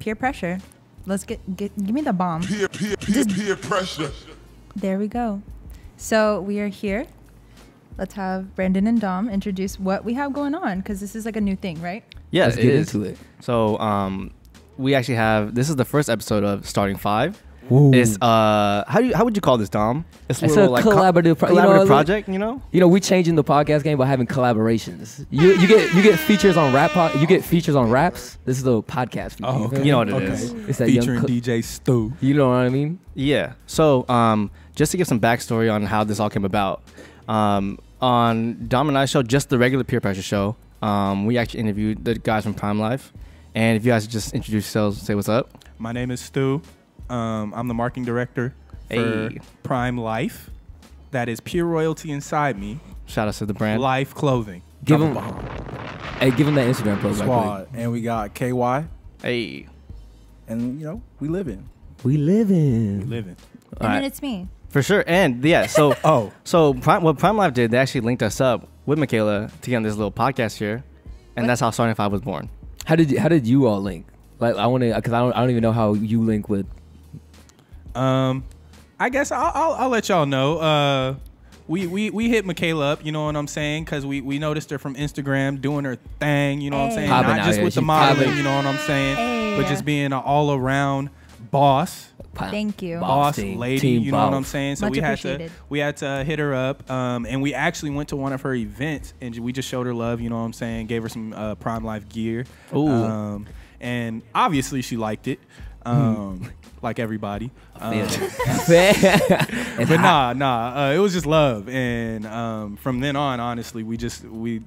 peer pressure. Let's give me the bomb. Peer pressure. There we go. So we are here. Let's have Brandon and Dom introduce what we have going on, because this is like a new thing, right? Yeah, let's get into it. So we actually have, this is the first episode of Starting 5. Ooh. It's how would you call this, Dom? It's a collaborative project, you know? You know, we changing the podcast game by having collaborations. You get features on you get features on raps. This is the podcast feature. Oh, okay. You know what it is. It's that featuring DJ Stu. You know what I mean? Yeah. So just to give some backstory on how this all came about, on Dom and I's show, just the regular peer pressure show, we actually interviewed the guys from Prime Life. And if you guys just introduce yourselves, say what's up. My name is Stu. I'm the marketing director for Prime Life. That is pure royalty inside me. Shout out to the brand. Life Clothing. Give them that Instagram post. Squad. And we got KY. Hey. And, you know, we living. We living. And then it's me. For sure. And yeah, so what Prime Life did, they actually linked us up with Michaela to get on this little podcast here. And that's how Starting 5 was born. How did you all link? Like, I want to, because I don't even know how you link with. I guess I'll let y'all know. We hit Michaela up, you know what I'm saying? Because we noticed her from Instagram doing her thing, you know what I'm saying? Popping Not just out with here. the modeling, you know what I'm saying? But just being an all-around boss. Thank you. Boss team. lady, Team you know what I'm saying? So Much we had to hit her up, and we actually went to one of her events, and we just showed her love, you know what I'm saying? Gave her some Prime Life gear. Ooh. And obviously she liked it, like everybody. But nah, it was just love. And from then on, honestly, we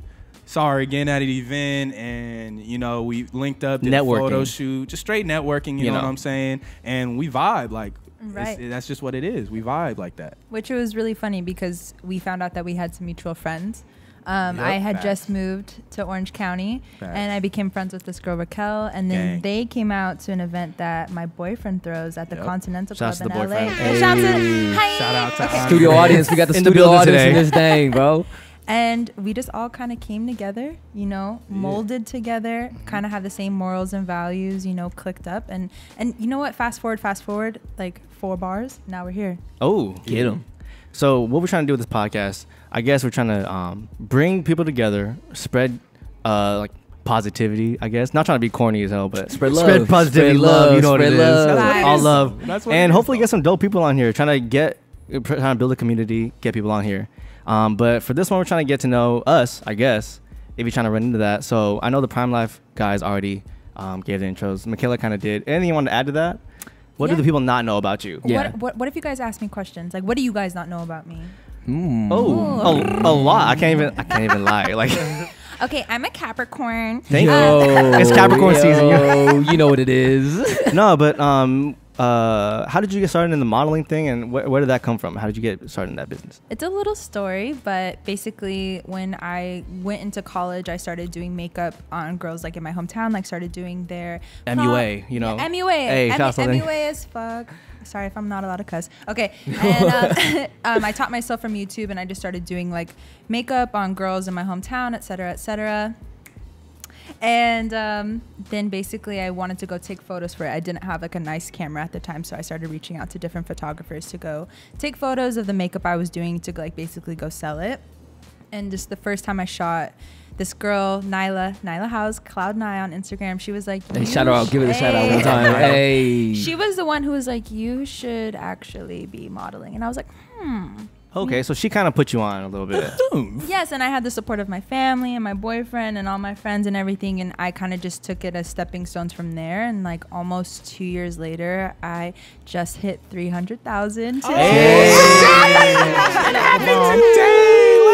saw her again at an event, and you know, we linked up, did a photo shoot, just straight networking, you know what I'm saying? And we vibe like, that's just what it is. We vibe like that. Which was really funny because we found out that we had some mutual friends. I had just moved to Orange County, and I became friends with this girl, Raquel, and then they came out to an event that my boyfriend throws at the Continental Club in LA. Hey. Shout out to studio audience. We got the studio audience in this thing, bro. And we just all kind of came together, you know, molded together, kind of have the same morals and values, you know, clicked up. And you know what? Fast forward, like 4 bars. Now we're here. Oh, get them. So what we're trying to do with this podcast, I guess we're trying to bring people together, spread like positivity, I guess. Not trying to be corny as hell, but spread love. Spread positivity, love. You know what it is. All love. That's what and hopefully get some dope people on here. Trying to build a community, get people on here. But for this one, we're trying to get to know us, I guess, if you're trying to run into that. So I know the Prime Life guys already gave the intros. Michaela kind of did. Anything you want to add to that? What do the people not know about you? Yeah. What if you guys ask me questions? Like, what do you guys not know about me? Oh, a lot. I can't even lie. Like, okay, I'm a Capricorn. Thank you. It's Capricorn season. You know what it is. No, but how did you get started in the modeling thing, and where did that come from? How did you get started in that business? It's a little story, but basically when I went into college, I started doing makeup on girls like in my hometown, like started doing their MUA, you know. Yeah, MUA. Hey, MUA as fuck. Sorry if I'm not allowed to cuss. Okay. And I taught myself from YouTube, and I just started doing like makeup on girls in my hometown, et cetera, et cetera. And then basically I wanted to go take photos for it. I didn't have like a nice camera at the time, so I started reaching out to different photographers to go take photos of the makeup I was doing to like basically go sell it. And just the first time I shot, this girl, Nyla House, Clout on Instagram, she was like, hey, shout her out, give it a shout out one time. Hey. She was the one who was like, you should actually be modeling. And I was like, Okay, so she kind of put you on a little bit. Yes, and I had the support of my family and my boyfriend and all my friends and everything, and I kind of just took it as stepping stones from there. And like almost 2 years later, I just hit 300,000. Hey.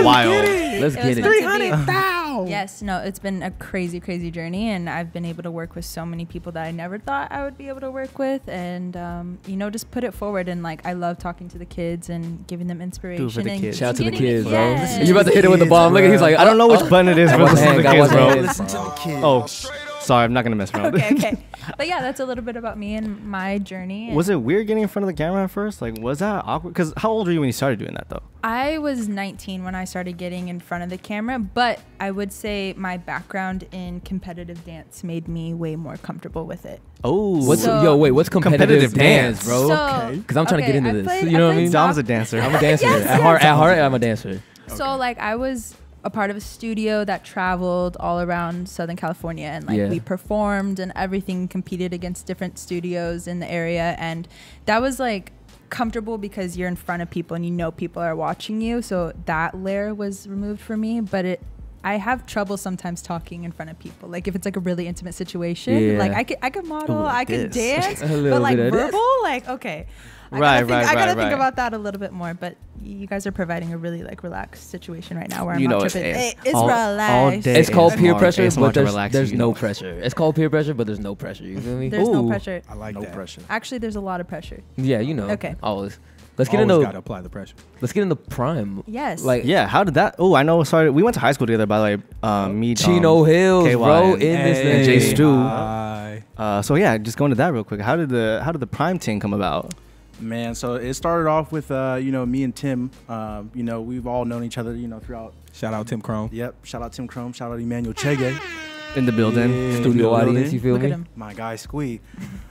Wild. Let's get it. 300,000. Yes, no, it's been a crazy journey, and I've been able to work with so many people that I never thought I would be able to work with, and you know, just put it forward. And like, I love talking to the kids and giving them inspiration. And shout out to the kids, bro. Yes. You about to hit it with the bomb? Look, he's like, I don't know which button it is, but listen to the kids, bro. Listen to the kids. Oh. Sorry, I'm not gonna mess around. Okay. But yeah, that's a little bit about me and my journey. Was it weird getting in front of the camera at first? Like, was that awkward? Because how old were you when you started doing that, though? I was 19 when I started getting in front of the camera, but I would say my background in competitive dance made me way more comfortable with it. Oh, What's competitive dance, bro? Because I'm trying to get into this. You know what I mean? Dom's a dancer. I'm a dancer. Yes, at heart, I'm a dancer. So like I was a part of a studio that traveled all around Southern California, and like we performed and everything, competed against different studios in the area, and that was like comfortable because you're in front of people and you know people are watching you. So that layer was removed for me, but I have trouble sometimes talking in front of people. Like if it's like a really intimate situation, like I could model, I could dance, but like verbal, like okay. I gotta think about that a little bit more, but you guys are providing a really like relaxed situation right now where I'm not tripping. It's relaxed. It's called peer pressure, but there's no pressure. It's called peer pressure, but there's no pressure. You feel me? There's no pressure. I like No that. pressure. Actually, there's a lot of pressure. Yeah, you know. Okay. Always. Let's get Always into gotta apply the pressure. Let's get into Prime. Yes. Like Yeah, how did that? Oh, I know. Sorry, we went to high school together. By the way, me, Dom, Chino Hills, KY, bro, and, in this and thing. Jay Stu. Hi. So yeah, just going to that real quick. How did the Prime team come about? Man, so it started off with me and Tim. We've all known each other, throughout. Shout out Tim Chrome. Yep. Shout out Tim Chrome. Shout out Emmanuel Chege. In the building. Yeah, Studio audience, you feel Look at me? him. My guy Squee.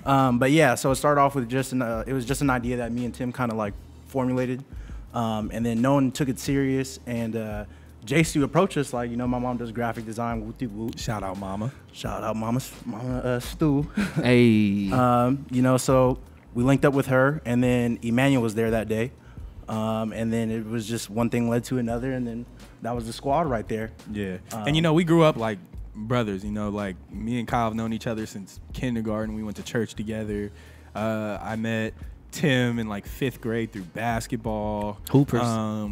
But yeah, so it started off with it was just an idea that me and Tim kind of like formulated, and then no one took it serious. And Jay Stu approached us like, my mom does graphic design. Whoop de whoop. Shout out Mama. Shout out Mama Stu. Hey. So we linked up with her, and then Emmanuel was there that day, and then it was just one thing led to another, and then that was the squad right there. Yeah. And we grew up like brothers, like me and Kyle have known each other since kindergarten. We went to church together. I met Tim in like 5th grade through basketball. Hoopers.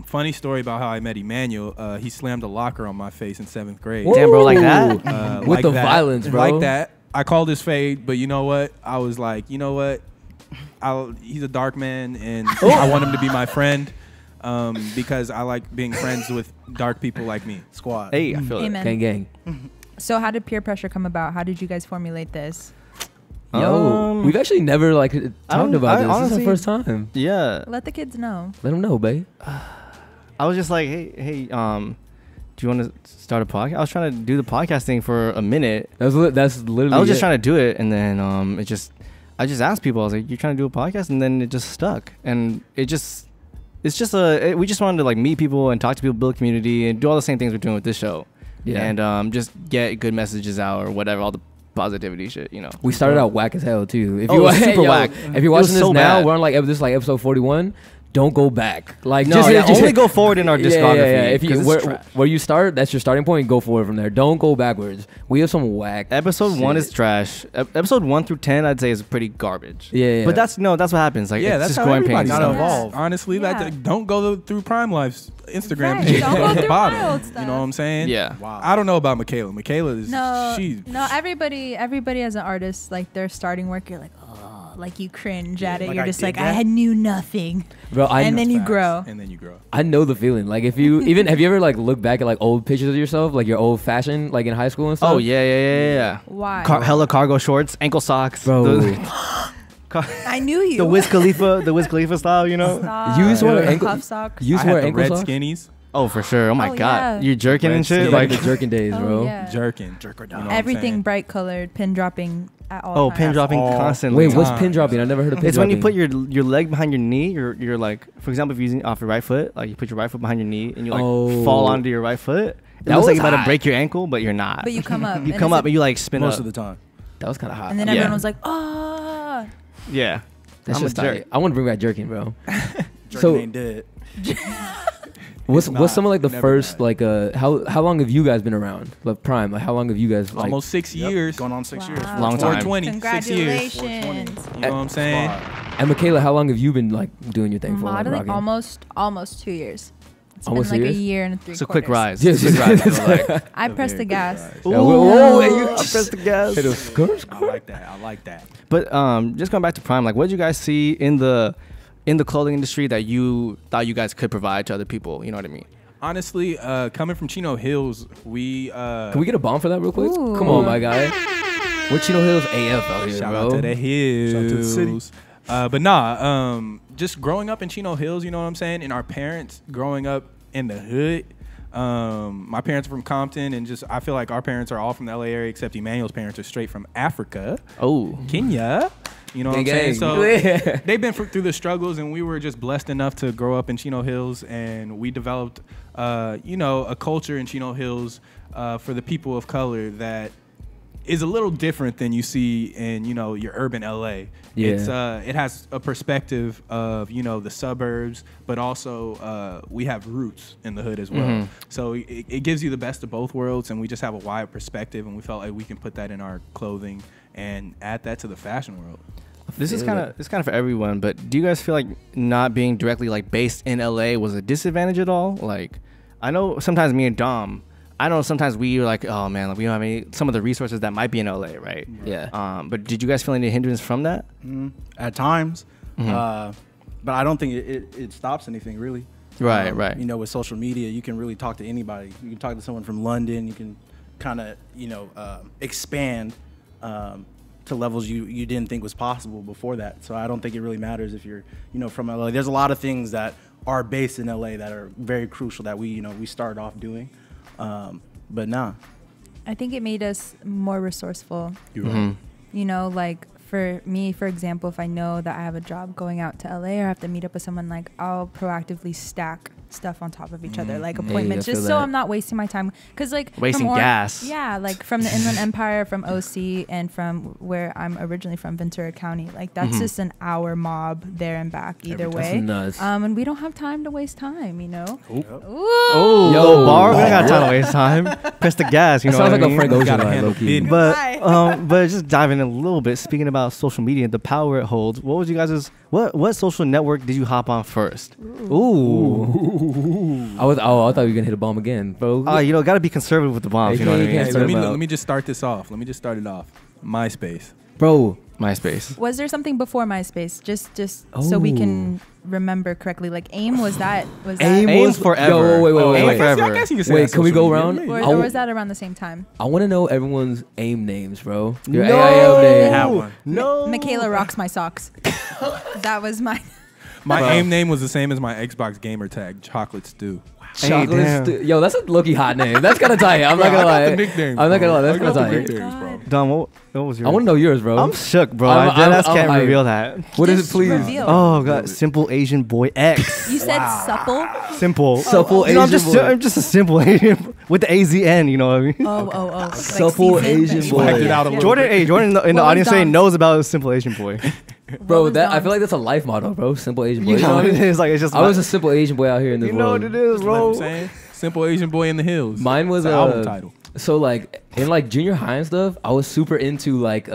Funny story about how I met Emmanuel. He slammed a locker on my face in 7th grade. Damn, bro, like that? With the violence, bro. Like that. I called his fade, but you know what? I was like, you know what? He's a dark man, and I want him to be my friend because I like being friends with dark people like me. Squad. Hey, I feel it. Amen. Gang. So how did peer pressure come about? How did you guys formulate this? Yo, we've actually never like talked about this. Honestly, this is the first time. Yeah. Let the kids know. Let them know, babe. I was just like, hey, do you want to start a podcast? I was trying to do the podcast thing for a minute. That's literally. I was just trying to do it, and then I just asked people. I was like, "You're trying to do a podcast?" And then it just stuck, and we just wanted to like meet people and talk to people, build community, and do all the same things we're doing with this show. Yeah. And just get good messages out or whatever, all the positivity shit, We started out whack as hell too. If super whack. If you're watching this so now, bad. we're on like this is like episode 41. Don't go back. Like No, only go forward in our discography. Yeah. If you 'cause it's trash. where you start, that's your starting point. Go forward from there. Don't go backwards. We have some whack. Episode 1 shit. is trash. Episode 1 through 10, I'd say, is pretty garbage. Yeah. But that's what happens. Like, Yeah, it's that's just how growing everybody pains. gotta starts. evolve. Honestly, Yeah. don't go through Prime Life's Instagram Right, page don't go at the through bottom. my old stuff. You know what I'm saying? Yeah. Wow. I don't know about Michaela. Michaela is No, she. everybody as an artist, like they're starting work, you're like, oh, like you cringe at it. like You're I just did like, that. I knew nothing. Bro, And then you grow. And then you grow. I know the feeling. Like if you have you ever like looked back at like old pictures of yourself, like your old fashion, like in high school and stuff? Oh, yeah. Why? Hella cargo shorts, ankle socks. Bro. I knew you. The Wiz Khalifa style, Stop. You used to wear Cuff ankle- socks. You used I to wear had the ankle red socks? skinnies. Oh, for sure. Oh, my Oh, God. yeah. You're jerking and shit? Red Like Like, the jerking days, Oh, bro. yeah. Jerking. Jerker You know down. what I'm Everything saying? bright colored, pin dropping at all oh, times. pin dropping all- constantly. Wait, what's Time. pin dropping? I never heard of pin It's dropping. when you put your leg behind your knee. You're like, for example, if you're using off your right foot, like you put your right foot behind your knee and you like fall onto your right foot. It That looks like was you're about to hot. break your ankle, but you're not. But you come up. You and come it's up and you like spin Most up. of the time. That was kind of hot. And then Yeah. everyone was like, oh. Yeah. That's I'm a just jerk. tight. I want to bring back jerking, bro. Jerker So- ain't dead. What's some of like the never first died. like how long have you guys been around? Like Prime, like how long have you guys like Almost 6 Yep, years. Going on 6 years. Wow. Long time. 420. 6 years. Congratulations. You know what I'm saying? And Michaela, how long have you been like doing your thing for? Like, Modeling rocking? almost 2 years. It's Almost been 2 like years? a year and 3 It's a quarters. quick rise. Yes. It's a quick rise. I feel like. I pressed the gas. Yeah, whoa, hey, you I pressed the gas. hit a skirt. I like that. I like that. But just going back to Prime, like, what did you guys see in the clothing industry that you thought you guys could provide to other people? You know what I mean? Honestly, coming from Chino Hills, we Can we get a bomb for that real quick? Ooh. Come on, my guy. We're Chino Hills AF out here, Shout bro. out to the hills. Shout out to the city. But nah, just growing up in Chino Hills, you know what I'm saying? And our parents growing up in the hood. My parents are from Compton, and just I feel like our parents are all from the LA area, except Emmanuel's parents are straight from Africa. Oh, Kenya. You know what I'm saying? So Yeah. they've been through the struggles, and we were just blessed enough to grow up in Chino Hills, and we developed, a culture in Chino Hills for the people of color that is a little different than you see in, your urban LA. Yeah. It's it has a perspective of, the suburbs, but also we have roots in the hood as well. Mhm. So it gives you the best of both worlds, and we just have a wide perspective, and we felt like we can put that in our clothing and add that to the fashion world. this is kind of for everyone. But do you guys feel like not being directly like based in LA was a disadvantage at all? Like, I know sometimes me and Dom, I know sometimes we were like, oh man, like we don't have any some of the resources that might be in LA, right? Yeah. But did you guys feel any hindrance from that? At times, but I don't think it stops anything really. Right, right. With social media, you can really talk to anybody. You can talk to someone from London. You can kind of expand to levels you didn't think was possible before that. So I don't think it really matters if you're from LA. There's a lot of things that are based in LA that are very crucial that we started off doing. But nah. I think it made us more resourceful. You're right. Like for me, for example, if I know that I have a job going out to LA or I have to meet up with someone, like I'll proactively stack stuff on top of each other, like appointments, I just feel so that. I'm not wasting my time. Because like Wasting gas. Yeah, like from the Inland Empire, from OC, and from where I'm originally from, Ventura County, like that's just an hour mob there and back either way. Nuts. And we don't have time to waste time, Ooh. Oh, Yo, yo, bar, we don't got time to waste time. Press the gas, That know sounds what like I a mean? Frank Ocean Gotta line, handle low-key. business. But just diving in a little bit. Speaking about social media and the power it holds, what was you guys' what social network did you hop on first? Ooh. I thought you were gonna hit a bomb again, bro. Gotta be conservative with the bombs. Hey, You know what I you mean? can't So- say Let me just start this off. Let me just start it off. MySpace. Bro, MySpace. Was there something before MySpace? Just so we can remember correctly. Like AIM, was that AIM was forever. Yo, wait. AIM Wait, forever. I guess you could say Wait, that's can we social go media. around? Maybe. or was that around the same time? I want to know everyone's AIM names, bro. Your No. AIM name. Have one. No. Michaela rocks my socks. That was my. My Bro. AIM name was the same as my Xbox gamer tag, Chocolate Stew. Hey, Chocolate damn. Yo, that's a low-key hot name. That's kind of tight. I'm not gonna I got lie. the nicknames, I'm not gonna bro. lie. That's I kind of got the tight. nicknames, bro. Dom, what was yours? I want to know yours, bro. I'm shook, bro. I'm- I deadass I'm can't hyped. reveal that. What is it, Just please? reveal. Oh god, simple Asian boy X. You said supple. Simple. Supple You know, Asian boy. I'm just a simple Asian with the AZN. You know what I mean? Oh. Like Supple seasoned. Asian boy. Swagged it out a little Jordan, bit. Jordan in the What was audience today Dom's? knows about simple Asian boy. Bro, was that I Dom's? feel like that's a life motto, bro. Simple Asian boy. You know what what I it mean? is. Like it's just. I was a simple Asian boy out here in the You know world. what it is, You know what I'm bro. saying? Simple Asian boy in the hills. Mine was It's an album title. So like in like junior high and stuff, I was super into like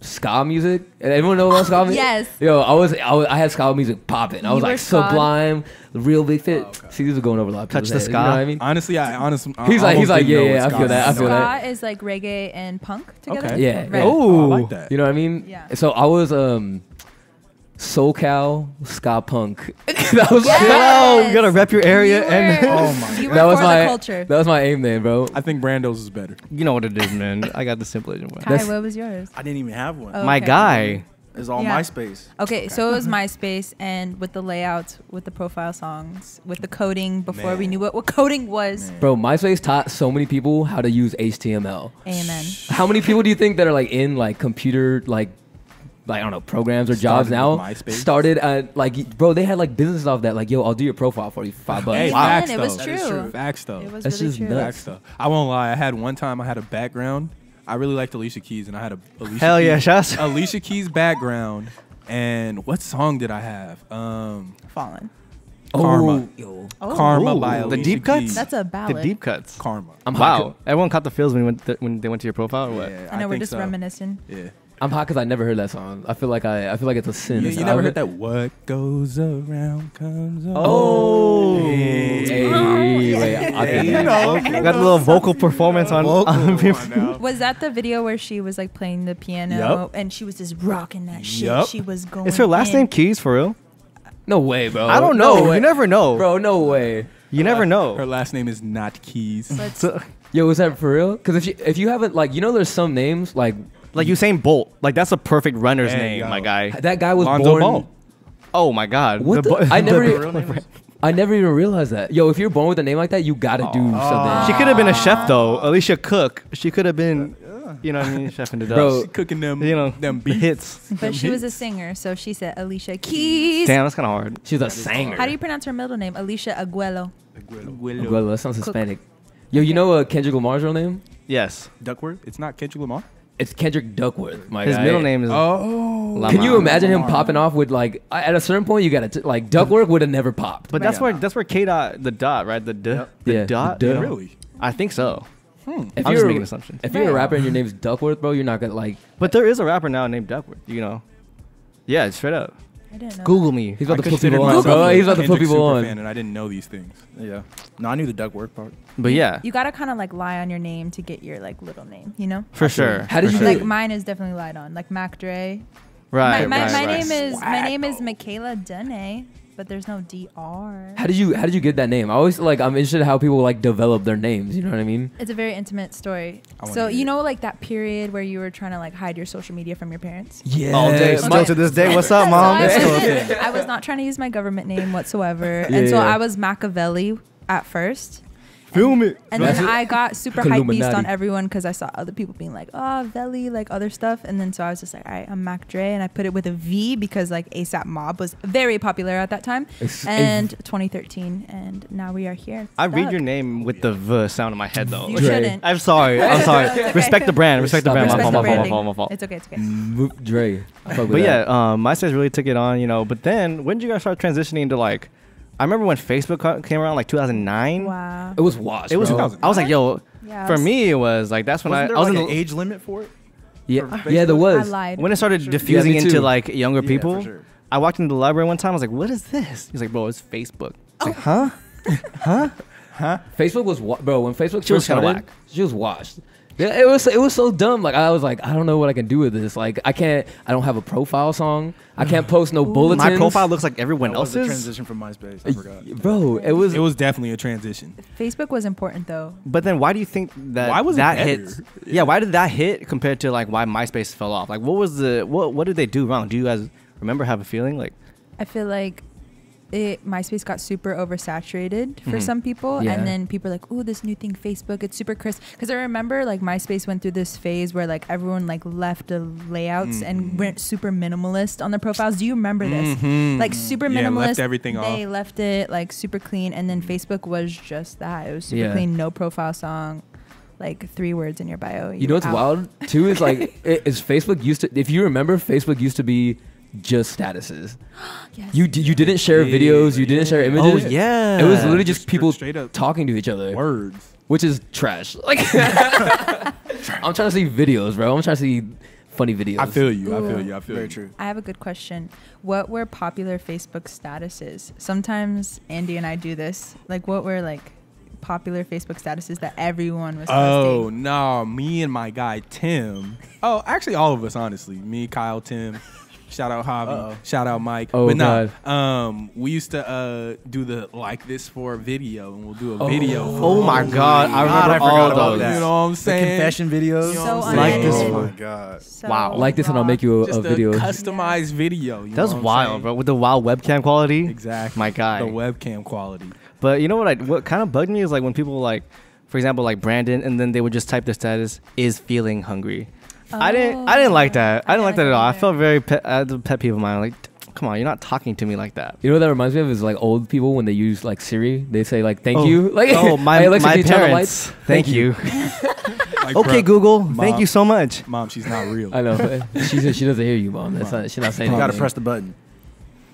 ska music. And everyone know about ska music? Yes. Yo, I had ska music popping. I was You were like ska? Sublime, Real Big Fit. See, these are going over a lot. Of Touch people's the heads, You know ska? what I mean? Honestly, I He's like, almost didn't know yeah, what I feel that, I ska feel is. that. Ska is like reggae and punk together. Okay. Yeah. Right. Oh, I like that. You know what I mean? Yeah. So I was SoCal ska punk. That was Yes. Oh, you gotta rep your area and Oh my You were that was for my the culture. that was my aim name, bro. I think Brando's is better. you know what it is, man. I got the simple Asian boy. Kai, That's- what was yours? I didn't even have one. Oh. My Okay. guy. It's all Yeah. MySpace. Okay, so it was MySpace, and with the layout, with the profile songs, with the coding before we Man. knew what coding was. Bro, MySpace taught so many people how to use HTML. Amen. How many people do you think that are like in like computer like I don't know programs or jobs Started now? with MySpace? Started at like bro, they had like businesses off that like yo, I'll do your profile for you for $5. Hey, Wow. facts It though. was That is true. Facts though. It was That's really just true. nuts. Facts though. I won't lie. I had one time I had a background. I really liked Alicia Keys, and I had a Alicia Hell Keys, yeah, shots. Alicia Keys background. And what song did I have? Fallen. Karma. Yo. Oh, Karma Ooh, by the Alicia deep cuts? Keys. that's a The ballad. deep cuts. Karma. I'm Wow. hot. Everyone caught the feels when they went to your profile or what? Yeah, I know we're think just so. reminiscing. Yeah. I'm hot because I never heard that song. I feel like it's a sin. You never heard that? What goes around comes around. Oh. Hey, wait, I think You know, got a little vocal performance on people. Was that the video where she was like playing the piano Yup. and she was just rocking that shit? Yup. She was going. Is her last in. name Keys for real? No way, bro. I don't No know. way. You never know. Bro, no way. You never Her know. last name is not Keys. Let's So, Yo, was that for real? Because if you haven't, like, you know, there's some names like Usain Bolt. Like that's a perfect runner's Hey, name, yo. my guy. that guy was Lonzo born. Ball. Oh my God. What The the? bo- I never. the- real name is- I never even realized that. Yo, if you're born with a name like that, you gotta do something. She could have been a chef though. Alicia Cook. She could have been, you know what I mean, chef in the Bro, dust. Cooking them, You know, them the beats. hits. But she was a singer, so she said Alicia Keys. Damn, that's kind of hard. she's a singer. How do you pronounce her middle name? Alicia Aguelo. Well, that sounds Hispanic. Yo, you know Kendrick Lamar's real name? Yes. Duckworth? It's not Kendrick Lamar? It's Kendrick Duckworth. My His guy. middle name is. Oh. Lamar. Can you imagine him popping off with like at a certain point you gotta like Duckworth would have never popped. But that's where K dot the dot right the d Yep. the Yeah, dot. the you duh. know? Really? I think so. If I'm just you're making an assumption. If you're a rapper and your name's Duckworth, bro, you're not gonna like. But there is a rapper now named Duckworth. You know. Yeah, straight up. I didn't know. Google me. He's about I to put considered people on, myself bro. a He's about to put Kendrick people super on. fan, and I didn't know these things. Yeah. No, I knew the Duckworth part. But yeah, You gotta kind of like lie on your name to get your like little name, you know? for sure. How did for you sure. Like mine is definitely lied on, like Mvkdre. Right. my right, right. name is Michaela Dene, but there's no DR. How did you get that name? I always like I'm interested in how people like develop their names. You know what I mean? It's a very intimate story. I wanna So hear you it. know, like that period where you were trying to like hide your social media from your parents. Yeah. All day, Okay. still to this day. What's up, So mom? I was not trying to use my government name whatsoever, and so Yeah. I was Machiavelli at first. Film it. And then I got super hype beast on Illuminati. everyone because I saw other people being like, oh, Veli, like other stuff. And then so I was just like, all right, I'm Mvkdre. And I put it with a V because like ASAP Mob was very popular at that time. And 2013. And now we are here. I read Stuck. your name with the V sound in my head though. You Dre. shouldn't. I'm sorry. I'm sorry. Okay. Respect the brand. Respect the Stop brand. it. My Respect fault. the My fault. My branding. fault. My fault. It's okay. It's okay. Dre. I fuck with But that. yeah, MySpace really took it on, you know. But then when did you guys start transitioning to like? I remember when Facebook came around, like 2009. Wow. It was washed. It was. bro. I was like, yo. Yeah, For me, it was like that's when Wasn't there I was like in an the, age limit for it? Yeah, for yeah, there I was. lied. when it started Sure. diffusing Yeah, me into too. like younger Yeah, people. for sure. I walked into the library one time. I was like, "What is this?" He's like, "Bro, it's Facebook." I was like, "Huh? Facebook was bro. When Facebook She was first kinda started, whack. she was washed. Yeah, it was so dumb. Like I was like, I don't know what I can do with this. Like I don't have a profile song. I can't post no bulletins. My profile looks like everyone That was the else's." transition from MySpace. I forgot. Bro, it was. It was definitely a transition. Facebook was important though. But then, why do you think that Why was it that better? hit? Yeah, why did that hit compared to like why MySpace fell off? Like, what was the what did they do wrong? Do you guys remember? Have a feeling like? I feel like MySpace got super oversaturated for Mhm. some people, Yeah. and then people are like, "Oh, this new thing, Facebook, it's super crisp." Because I remember like MySpace went through this phase where like everyone like left the layouts and went super minimalist on their profiles. Do you remember this? Like super Yeah, minimalist. left everything They off. left it like super clean, and then Facebook was just that. It was super Yeah. clean, no profile song, like 3 words in your bio. You know what's out. wild too is like is Facebook used to. If you remember, Facebook used to be just statuses. Yes. You didn't share videos. You didn't share images. Oh yeah, It was literally just Just people straight up talking to each other, Words. which is trash. Like I'm trying to see videos, bro. I'm trying to see funny videos. I feel you. I Ooh. feel you. I feel Very you. true. I have a good question. What were popular Facebook statuses? Sometimes Andy and I do this. Like, what were like popular Facebook statuses that everyone was Oh posting? no, me and my guy Tim. Oh, actually, all of us, honestly. Me, Kyle, Tim. Shout out Javi. Uh-oh. Shout out Mike. Oh, but nah, God. we used to do the like this for a video, and we'll do a video. For Oh my god, I remember I forgot all about those. that. You know what I'm The saying? confession videos. So Like this unedited. Oh one. my god. So Wow. like this, and I'll make you a Just video. a customized video. You That was know what I'm wild, saying? bro. With the wild webcam quality. Exactly. My guy. The webcam quality. But you know what kind of bugged me is like when people like, for example, like Brandon, and then they would just type their status is feeling hungry. I didn't like that. I didn't like that at all. I felt very a pet peeve of mine. Like, come on, you're not talking to me like that. You know what that reminds me of is like old people when they use like Siri. They say like thank Oh. you. Like Oh, my hey, Alexa, my can you turn the parents. lights? Thank you. Like, Okay, bruh, Google. Mom. Thank you so much. Mom, she's not real. I know. She doesn't hear you, mom. That's not. She's not saying. You gotta anything. press the button.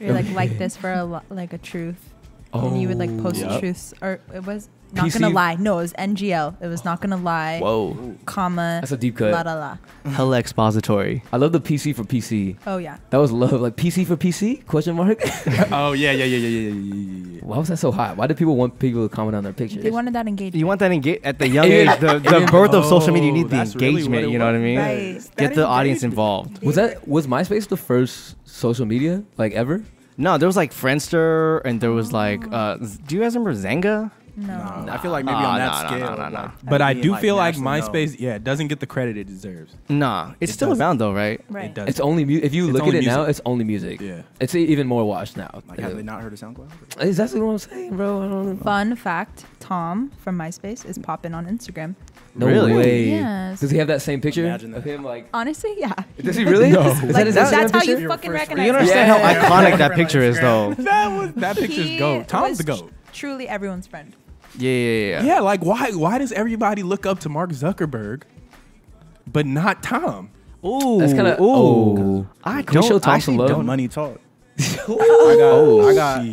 You're like this for like a truth. And you would like post Yep. truths, or it was not PC gonna lie. No, it was NGL. It was not gonna lie. Whoa. Comma. That's a deep cut. La la la. Hella expository. I love the PC for PC. Oh yeah. That was love. Like PC for PC? Question mark. Oh yeah. Why was that so hot? Why did people want people to comment on their pictures? They wanted that engagement. You want that at the young Even- age, the even- birth of social media. You Oh, need the that's really engagement. what it You know what I was. mean? Right. Get the audience involved. was MySpace the first social media like ever? No, there was like Friendster, and there was like. Do you guys remember Zanga? No. I feel like maybe on that scale. No. But I do feel like nationally MySpace, it doesn't get the credit it deserves. Nah, it's still doesn't. around though, right? Right. It does. It's only if you It's look at only it now, music. it's only music. Yeah. It's even more watched now. Like, have they not heard of SoundCloud? Is that what I'm saying, bro? I don't know. Fun fact: Tom from MySpace is popping on Instagram. No Really? way. Yes. Does he have that same picture Imagine of that. him? Like, Honestly, yeah. does he really? No. Is Like, that his that's Instagram how picture? you fucking recognize. You it. understand Yeah. how iconic that picture is, though. That picture's He goat. Tom's the was goat. Truly everyone's friend. Yeah. Yeah, like why does everybody look up to Mark Zuckerberg, but not Tom? Ooh, That's kind of. Oh, I Can we show don't Tom actually some love? don't. Money talk. I got-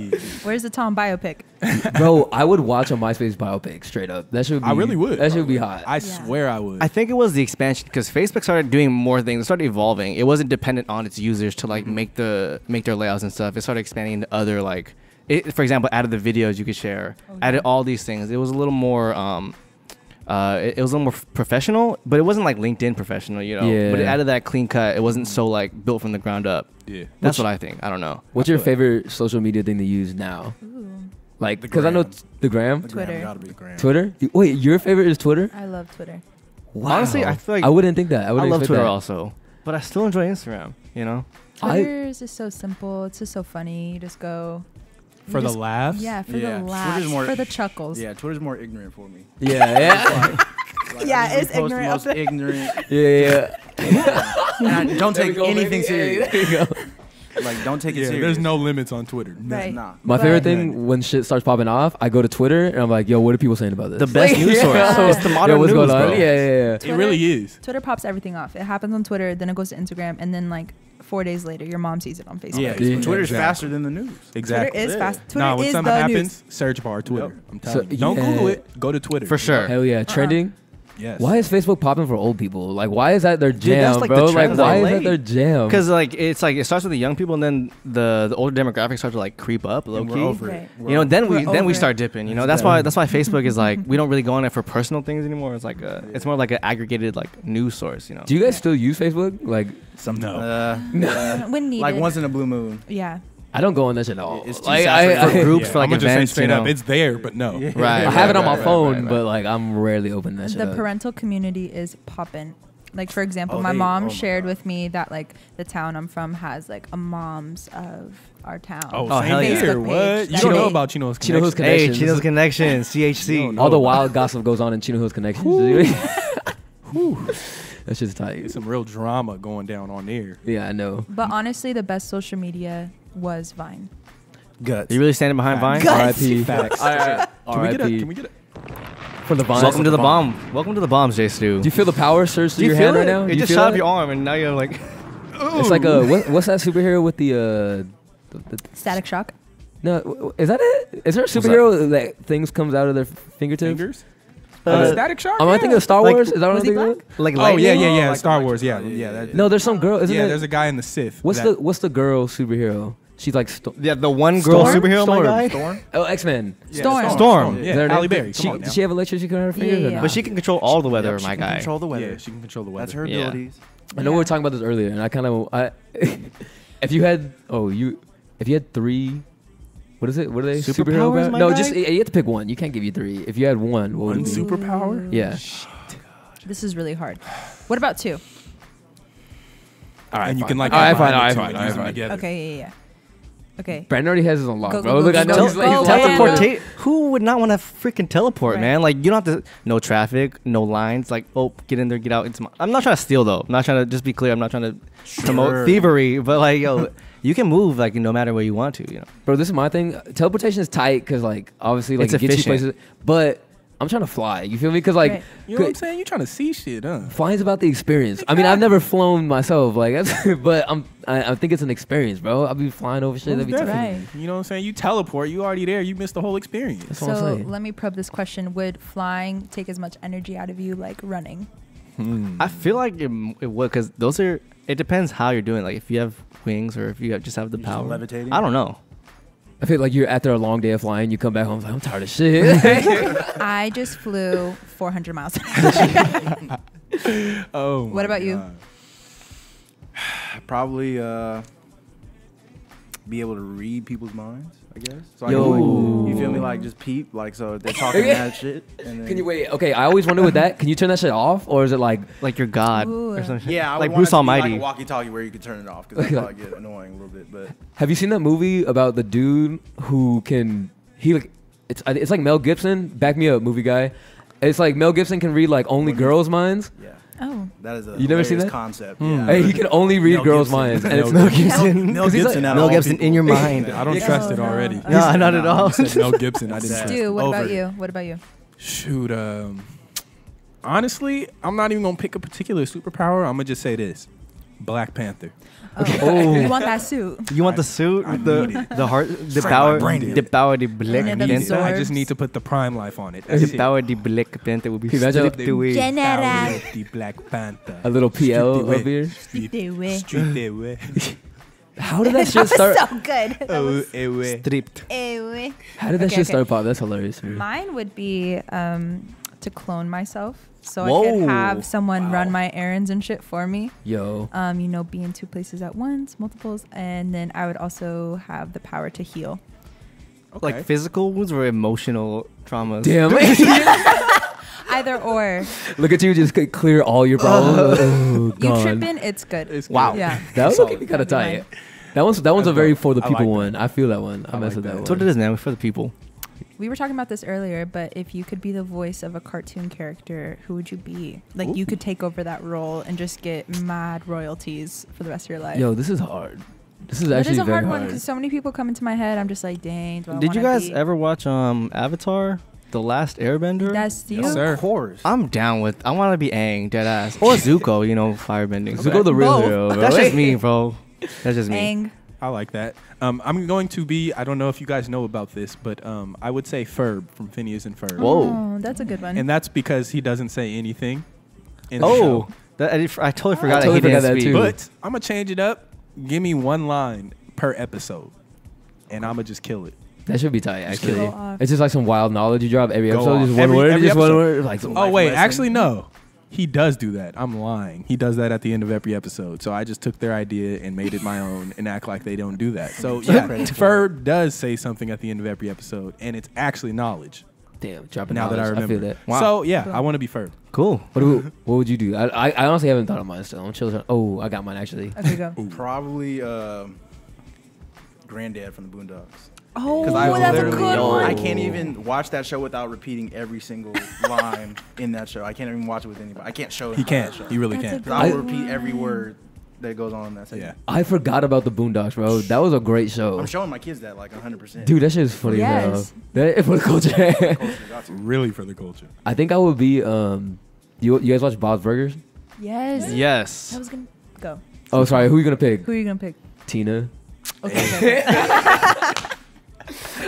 Where's the Tom biopic? bro, I would watch a MySpace biopic straight up. That should be. I really would. That should be hot. I swear I would. I think it was the expansion because Facebook started doing more things. It started evolving. It wasn't dependent on its users to like make their layouts and stuff. It started expanding into other like, for example, added the videos you could share, added all these things. It was a little more it was a little more professional, but it wasn't like LinkedIn professional, you know. Yeah. But it added that clean cut. It wasn't so like built from the ground up. yeah. That's what I think. I don't know. What's your favorite social media thing to use now? Ooh, Like, because I know the gram, Twitter. Gotta be Gram. Twitter. Wait, your favorite is Twitter? I love Twitter. Wow. Honestly, I feel like I wouldn't think that. I I wouldn't love expect Twitter that. also, but I still enjoy Instagram. You know. Twitter is just so simple. It's just so funny. You just go. For the laughs? Yeah, for Yeah. the Twitter's laughs, more- for the chuckles. Yeah, Twitter's more ignorant for me. Yeah, Like, Yeah, I usually it's post ignorant the up most there. ignorant. yeah. And I don't There we take go, anything baby. serious. Hey, there you go. Like, don't take it Yeah, serious. there's no limits on Twitter. Right. Nah. My But- favorite thing when shit starts popping off, I go to Twitter and I'm like, yo, what are people saying about this? The best news source. Yeah. It's the modern Yo, what's news, going on? bro. Yeah. It really is. Twitter pops everything off. It happens on Twitter, then it goes to Instagram, and then like 4 days later, your mom sees it on Facebook. Yeah, Yeah. Twitter's Exactly. faster than the news. Exactly. Twitter is Yeah. fast. Twitter Nah, when is something the happens, news. search bar Twitter. Yep. I'm telling So, you. Don't yeah. Google it. Go to Twitter. For sure. Hell yeah. Trending. Yes. Why is Facebook popping for old people? Like, why is that their Dude, jam, that's like the bro? Like, trend why of is that late. their jam? Because like it's like it starts with the young people and then the older demographics start to like creep up low And key. we're over Right. it. You know, then We're we over start it. dipping. You know, that's why Facebook is like we don't really go on it for personal things anymore. It's like it's more like an aggregated like news source. You know. Do you guys still use Facebook? Like, No. When needed. Like once in a blue moon. Yeah. I don't go on that shit at all. It's too Like, saturated. For groups, Yeah, for like I'm gonna just say events, straight you up, know. it's there, but no. Right. I have it on my right, phone, right. but like, I'm rarely opening that shit The up. parental community is popping. Like for example, Oh, my they- mom oh my shared God. with me that like the town I'm from has like a moms of our town. Oh, Oh, same hell yeah. here. Facebook What? page You that don't know they- about Chino's Chino's Connection? Hey, Connections. Chino's Connection, CHC. All the wild gossip goes on in Chino Hills Connections. That's just tight. There's some real drama going down on there. Yeah, I know. But honestly, the best social media was Vine. Guts. You really standing behind Vine? Guts. R.I.P. Facts. Can we get a? Can we get a? For the vines. Welcome to the bomb. Welcome to the bombs, J Stu. Do you feel the power surge Do through you your feel hand it? right now? It Do you just feel shot up that? your arm, and now you're like, It's like a what's that superhero with the Static Shock. no, is that it? Is there a superhero that things comes out of their fingertips? Fingers? Uh, Static Shock? Am I thinking of Star Like, Wars? Is that what I'm was he thinking of? like Oh lightning? yeah. like Star the Wars. Yeah, electric- yeah. yeah, that- No, there's some girl. Isn't yeah, it? there's a guy in the Sith. What's the girl superhero? She's like Yeah, the one girl Storm? superhero, my Storm. guy. Storm? oh X-Men. Storm. Storm. Is Yeah, that her Halle name? Berry. She, Come on now. does she have electricity on her fingers? Yeah, or yeah. not? But she can control all the weather, Yep, she my can guy. Control the weather. Yeah, she can control the weather. That's her Yeah. abilities. I know we were Yeah. talking about this earlier, and I kind of if you had if you had three, what is it? What are they? Superpowers, Superhero? my No, guy? just you have to pick one. You can't give you three. If you had one, what would One it be? superpower? Yeah. This is really hard. What about two? All right, And you can like All right, combine fine. All the two right, and fine. use them All right, together. Okay, yeah. Okay. Brandon already has his on lock, Go, bro. go, Look, go, I know go, he's go, like, go, he's go. like Teleportate. Who would not want to freaking teleport, Right. man? Like you don't have to. No traffic, no lines. Like get in there, get out. I'm not trying to steal though. I'm not trying to. Just be clear. I'm not trying to promote thievery. But like yo, you can move like no matter where you want to. You know. Bro, this is my thing. Teleportation is tight because, like, obviously, like, It's it gets you efficient. places. But I'm trying to fly. You feel me? Because, like, Right. You know what I'm saying? You trying to see shit, huh? flying's about the experience. I mean, I've never flown myself, like, but I think it's an experience, bro. I'll be flying over shit. Most That'd be tough. definitely. Right. You know what I'm saying? You teleport, you already there, you missed the whole experience. That's what I'm So saying. let me probe this question. Would flying take as much energy out of you like running? I feel like it would because those are. It depends how you're doing. Like if you have wings or if you just have the You're just power. levitating? I don't know. I feel like you're after a long day of flying, you come back home, like, I'm tired of shit. I just flew 400 miles. Oh. What about you? Probably be able to read people's minds, I guess. So Yo. you feel me? Like just peep, like so they're talking that shit. And then, Can you wait? Okay, I always wonder with that. Can you turn that shit off, or is it like Like your God Ooh. or something. Yeah, I like would want Bruce it to be Almighty. like a walkie-talkie where you could turn it off because that probably get annoying a little bit. But Have you seen that movie about the dude who can it's like Mel Gibson? Back me up, movie guy. It's like Mel Gibson can read like only girls' minds. yeah, Oh. that is a You never seen that? concept. Hmm. Yeah, Hey, he can only read Mel girls' Gibson. minds, and Mel it's Mel Gibson. Mel Gibson, out of Mel all Gibson people. in your mind. I don't Yeah. trust it Oh, no. already. No, not at all. You said Mel Gibson. I didn't trust it. Stu, what Over about it. you? What about you? Shoot, honestly, I'm not even gonna pick a particular superpower. I'm gonna just say this: Black Panther. Oh. You want that suit? You want the suit I with need it. the heart, the Straight power, my brain. the power, the black And I it need it. panther. I absorbs. just need to put the Prime Life on it. The That's it. power, the black panther will be Can you imagine stripped away. General. The Black Panther. a little PL up here. Street that way. How did that That shit was start? so good. That was Stripped. ew. How did that Okay, shit okay. start, Pop? That's hilarious. to me. Mine would be to clone myself, so I Whoa. could have someone run my errands and shit for me. Yo, You know, be in two places at once, multiples, and then I would also have the power to heal. Like physical wounds or emotional traumas. damn! Either or. Look at you, just clear all your problems. Oh, You gone. tripping? It's good. It's Wow. good. Yeah. That was Solid. kind of That'd be tight. That one's a very for the I people like one. I feel that one. I I mess like with that. that That's what one. it is, man. For the people. We were talking about this earlier, but if you could be the voice of a cartoon character, who would you be? Like, you could take over that role and just get mad royalties for the rest of your life. Yo, this is hard. This is That actually is a very hard one hard. because so many people come into my head. I'm just like, dang. Do I Did you wanna guys be- ever watch Avatar, The Last Airbender? That's you. Yes, sir. Of course. I'm down with. I want to be Aang, dead ass, or Zuko. You know, firebending. Zuko the real Both. hero, bro. That's just me, bro. That's just me. Aang. I like that. I'm going to be. I don't know if you guys know about this, but I would say Ferb from Phineas and Ferb. Whoa. Oh, that's a good one. And that's because he doesn't say anything. In the Oh, show. I totally forgot totally that he forgot didn't that speak. too. But I'm gonna change it up. Give me one line per episode, and I'm gonna just kill it. That should be tight, actually. go off. It's just like some wild knowledge you drop every Go episode. off. Just one Every- word. every Just one episode. word. Like, Oh life wait, lesson. actually no. He does do that. I'm lying. He does that at the end of every episode. So I just took their idea and made it my own and act like they don't do that. So yeah, Credit for Ferb does say something at the end of every episode, and it's actually knowledge. damn, dropping Now that I knowledge. remember. feel that. Wow. So yeah, I want to be Ferb. Cool. What would you do? I honestly haven't thought of mine still. I'm chilling. Oh, I got mine actually. Okay, go. Probably Granddad from the Boondocks. Oh, Because I that's a literally, good one. I can't even watch that show without repeating every single line in that show. I can't even watch it with anybody. I can't show. He can't. That show. He really That's a can't. good I will one. repeat every word that goes on in that Yeah. segment. I forgot about the Boondocks, bro. That was a great show. I'm showing my kids that like 100%. Dude, that shit is funny as hell. Yes. That for the culture. Culture, got to. Really for the culture. I think I would be you guys watch Bob's Burgers? Yes. Yes. I was gonna go. Oh, sorry. Who are you gonna pick? Who are you gonna pick? Tina. Okay. okay.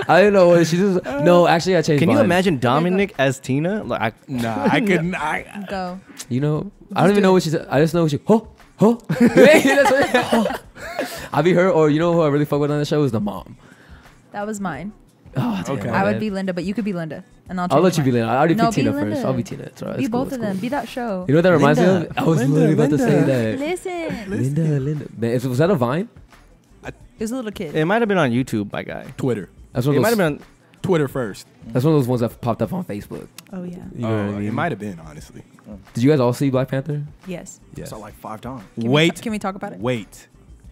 I don't know what she just. No, actually, I changed. Can you mine. imagine Dominic as Tina? Like, Nah, I couldn't. I Go. You know, I don't even know what she said. I just know she. Huh. That's what, I'll be her, or you know who I really fuck with on the show is the mom. That was mine. Oh, damn, Okay. my I would bad. be Linda, but you could be Linda, and I'll let you be Linda. I already No, picked be Tina Linda. first. I'll be Tina. It's all right. Be It's cool, both it's of them. cool. Be that show. You know what that reminds me Linda. of? I was Linda, literally about to say Linda. that. Listen. Linda. Man, was that a Vine? It was a little kid. it might have been on YouTube, my guy. Twitter. That's It one might of have those. been. Twitter first. That's one of those ones that popped up on Facebook. Oh yeah. You know what I mean? It might have been honestly. Did you guys all see Black Panther? Yes. Yes. Saw like 5 times. Can we talk about it? Wait.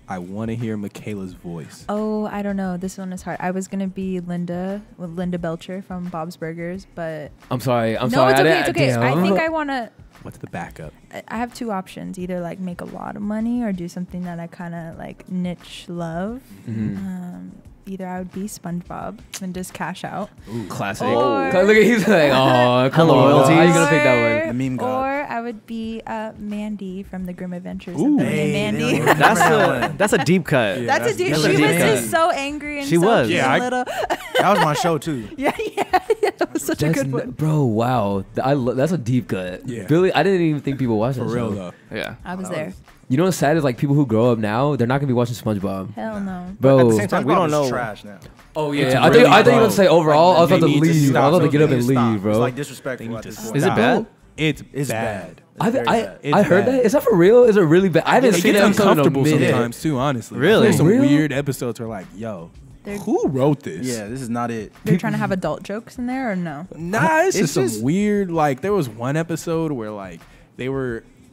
I want to hear Michaela's voice. Oh, I don't know. This one is hard. I was gonna be Linda with Linda Belcher from Bob's Burgers, but I'm sorry. I'm no, sorry. it's okay. It's okay. Damn. I think I wanna. What's the backup? I have two options: either like make a lot of money or do something that I kind of like niche love. Mhm. Either I would be SpongeBob and just cash out. Classic. Or- Look at he's like, oh, come Hello, on. royalties. How you gonna pick that one? The meme god. Or I would be Mandy from the Grim Adventures Ooh. of Billy Hey, and Mandy. there we go. That's a deep cut. Yeah. That's a deep. that's She a was deep just cut. so angry and She so was. cute Yeah, and I- little. That was my show too. yeah. That was such a good one. Bro, wow. That's a deep cut. Yeah. Billy, I didn't even think people watched For that real show. though. Yeah. I was there. You know what's sad is like people who grow up now, they're not gonna be watching SpongeBob. Hell no. Bro. At the same time, we SpongeBob don't is know. trash now. Oh It's yeah. I really think you were bad. gonna say overall. I was Like, about to they need to leave. I stop. was about to get up They and need to leave, stop. bro. It's like They disrespectful need at to this stop. point. Is it bad? It's bad. I It's heard bad. that. Is that for real? Is it really bad? I haven't It seen gets that episode in a uncomfortable minute. sometimes too. Honestly, Really? There's some Real? weird episodes where like, yo, They're- who wrote this? Yeah, this is not it. They're trying to have adult jokes in there or no? Nah, it's just just- some weird. Like there was one episode where like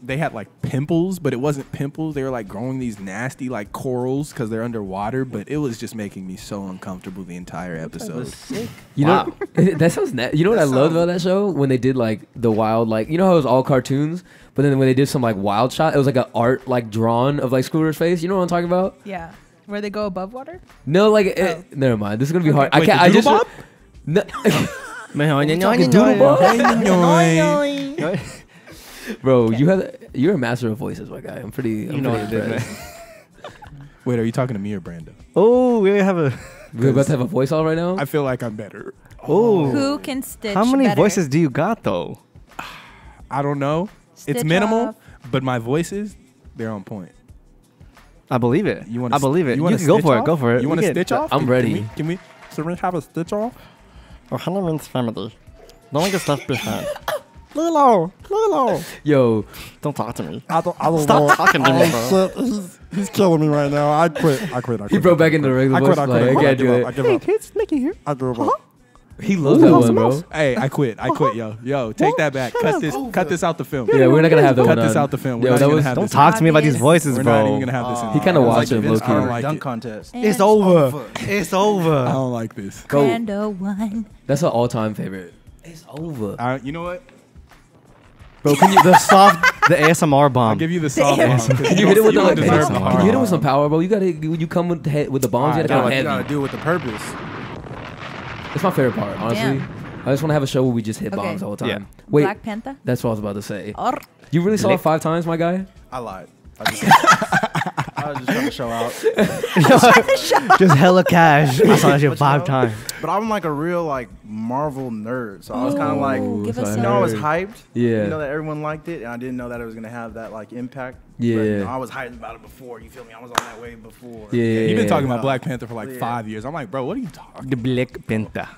they had like pimples, but it wasn't pimples. They were like growing these nasty like corals because they're underwater. But it was just making me so uncomfortable the entire episode. You know, that sounds. You know what I That loved sounds- about that show when they did like the wild, like you know how it was all cartoons, but then when they did some like wild shot, it was like an art like drawn of like Scooter's face. You know what I'm talking about? Yeah. Where they go above water? No, like never mind. This is gonna be hard. I Wait, can't. the I just. Doodle No, Talking Doodle bro, you're a master of voices, my guy. I'm pretty. I'm know pretty what it is, impressed. Wait, are you talking to me or Brando? Oh, we have a. We're about to have a voice all right now. I feel like I'm better. Oh, Who can stitch how many better? voices do you got though? I don't know. Stitch It's minimal, off. but my voices, they're on point. I believe it. You want? I believe it. You wanna can go stitch for it. off? Go for it. You want We to get- stitch off? I'm ready. Can we? So we have a stitch off? Oh, Hannah means family. No one gets left behind. Lilo. Yo, Don't talk to me. I don't Stop talking to me, bro. Shit, he's killing me right now. I quit. he broke back into the regular voice. Like, I can't do I it. give up. kids, Nicky here. I give up. He loves that one, bro. Hey, I quit. Yo, take that back. Cut this out the film. Yeah, we're not gonna have that Cut one. this on. out the film. Yo, We're not that gonna was. have Don't this talk to me about these Obvious. voices, We're bro. not even gonna have this in. He kinda It's watched it, Vince, low-key. I don't like Dunk it. contest. And It's over. It's over. I don't like this. Go. Brando won. That's an all-time favorite. It's over, You know what? bro. Can you The ASMR I'll bomb. give you the soft bomb. can you hit it with the don't like? deserve the Can hard you hit it with some bomb. power, bro? You gotta. You come with the bombs. You gotta come You heavy. gotta do it with the purpose. It's my favorite part, honestly. Damn. I just want to have a show where we just hit Okay. bombs all the time. Yeah. Wait, Black Panther? that's what I was about to say. Or You really saw it 5 times, my guy? I lied. I was just trying to show out. Just hella cash. I saw that shit But 5 know, times. But I'm like a real like Marvel nerd, so I was kind of like, give us so I some. you know, I was heard. hyped. Yeah. You know that everyone liked it, and I didn't know that it was gonna have that like impact. Yeah. But, you know, I was hyped about it before. You feel me? I was on that wave before. Yeah. You've been talking Yeah. about Black Panther for like Yeah. 5 years. I'm like, bro, what are you talking? The Black Panther.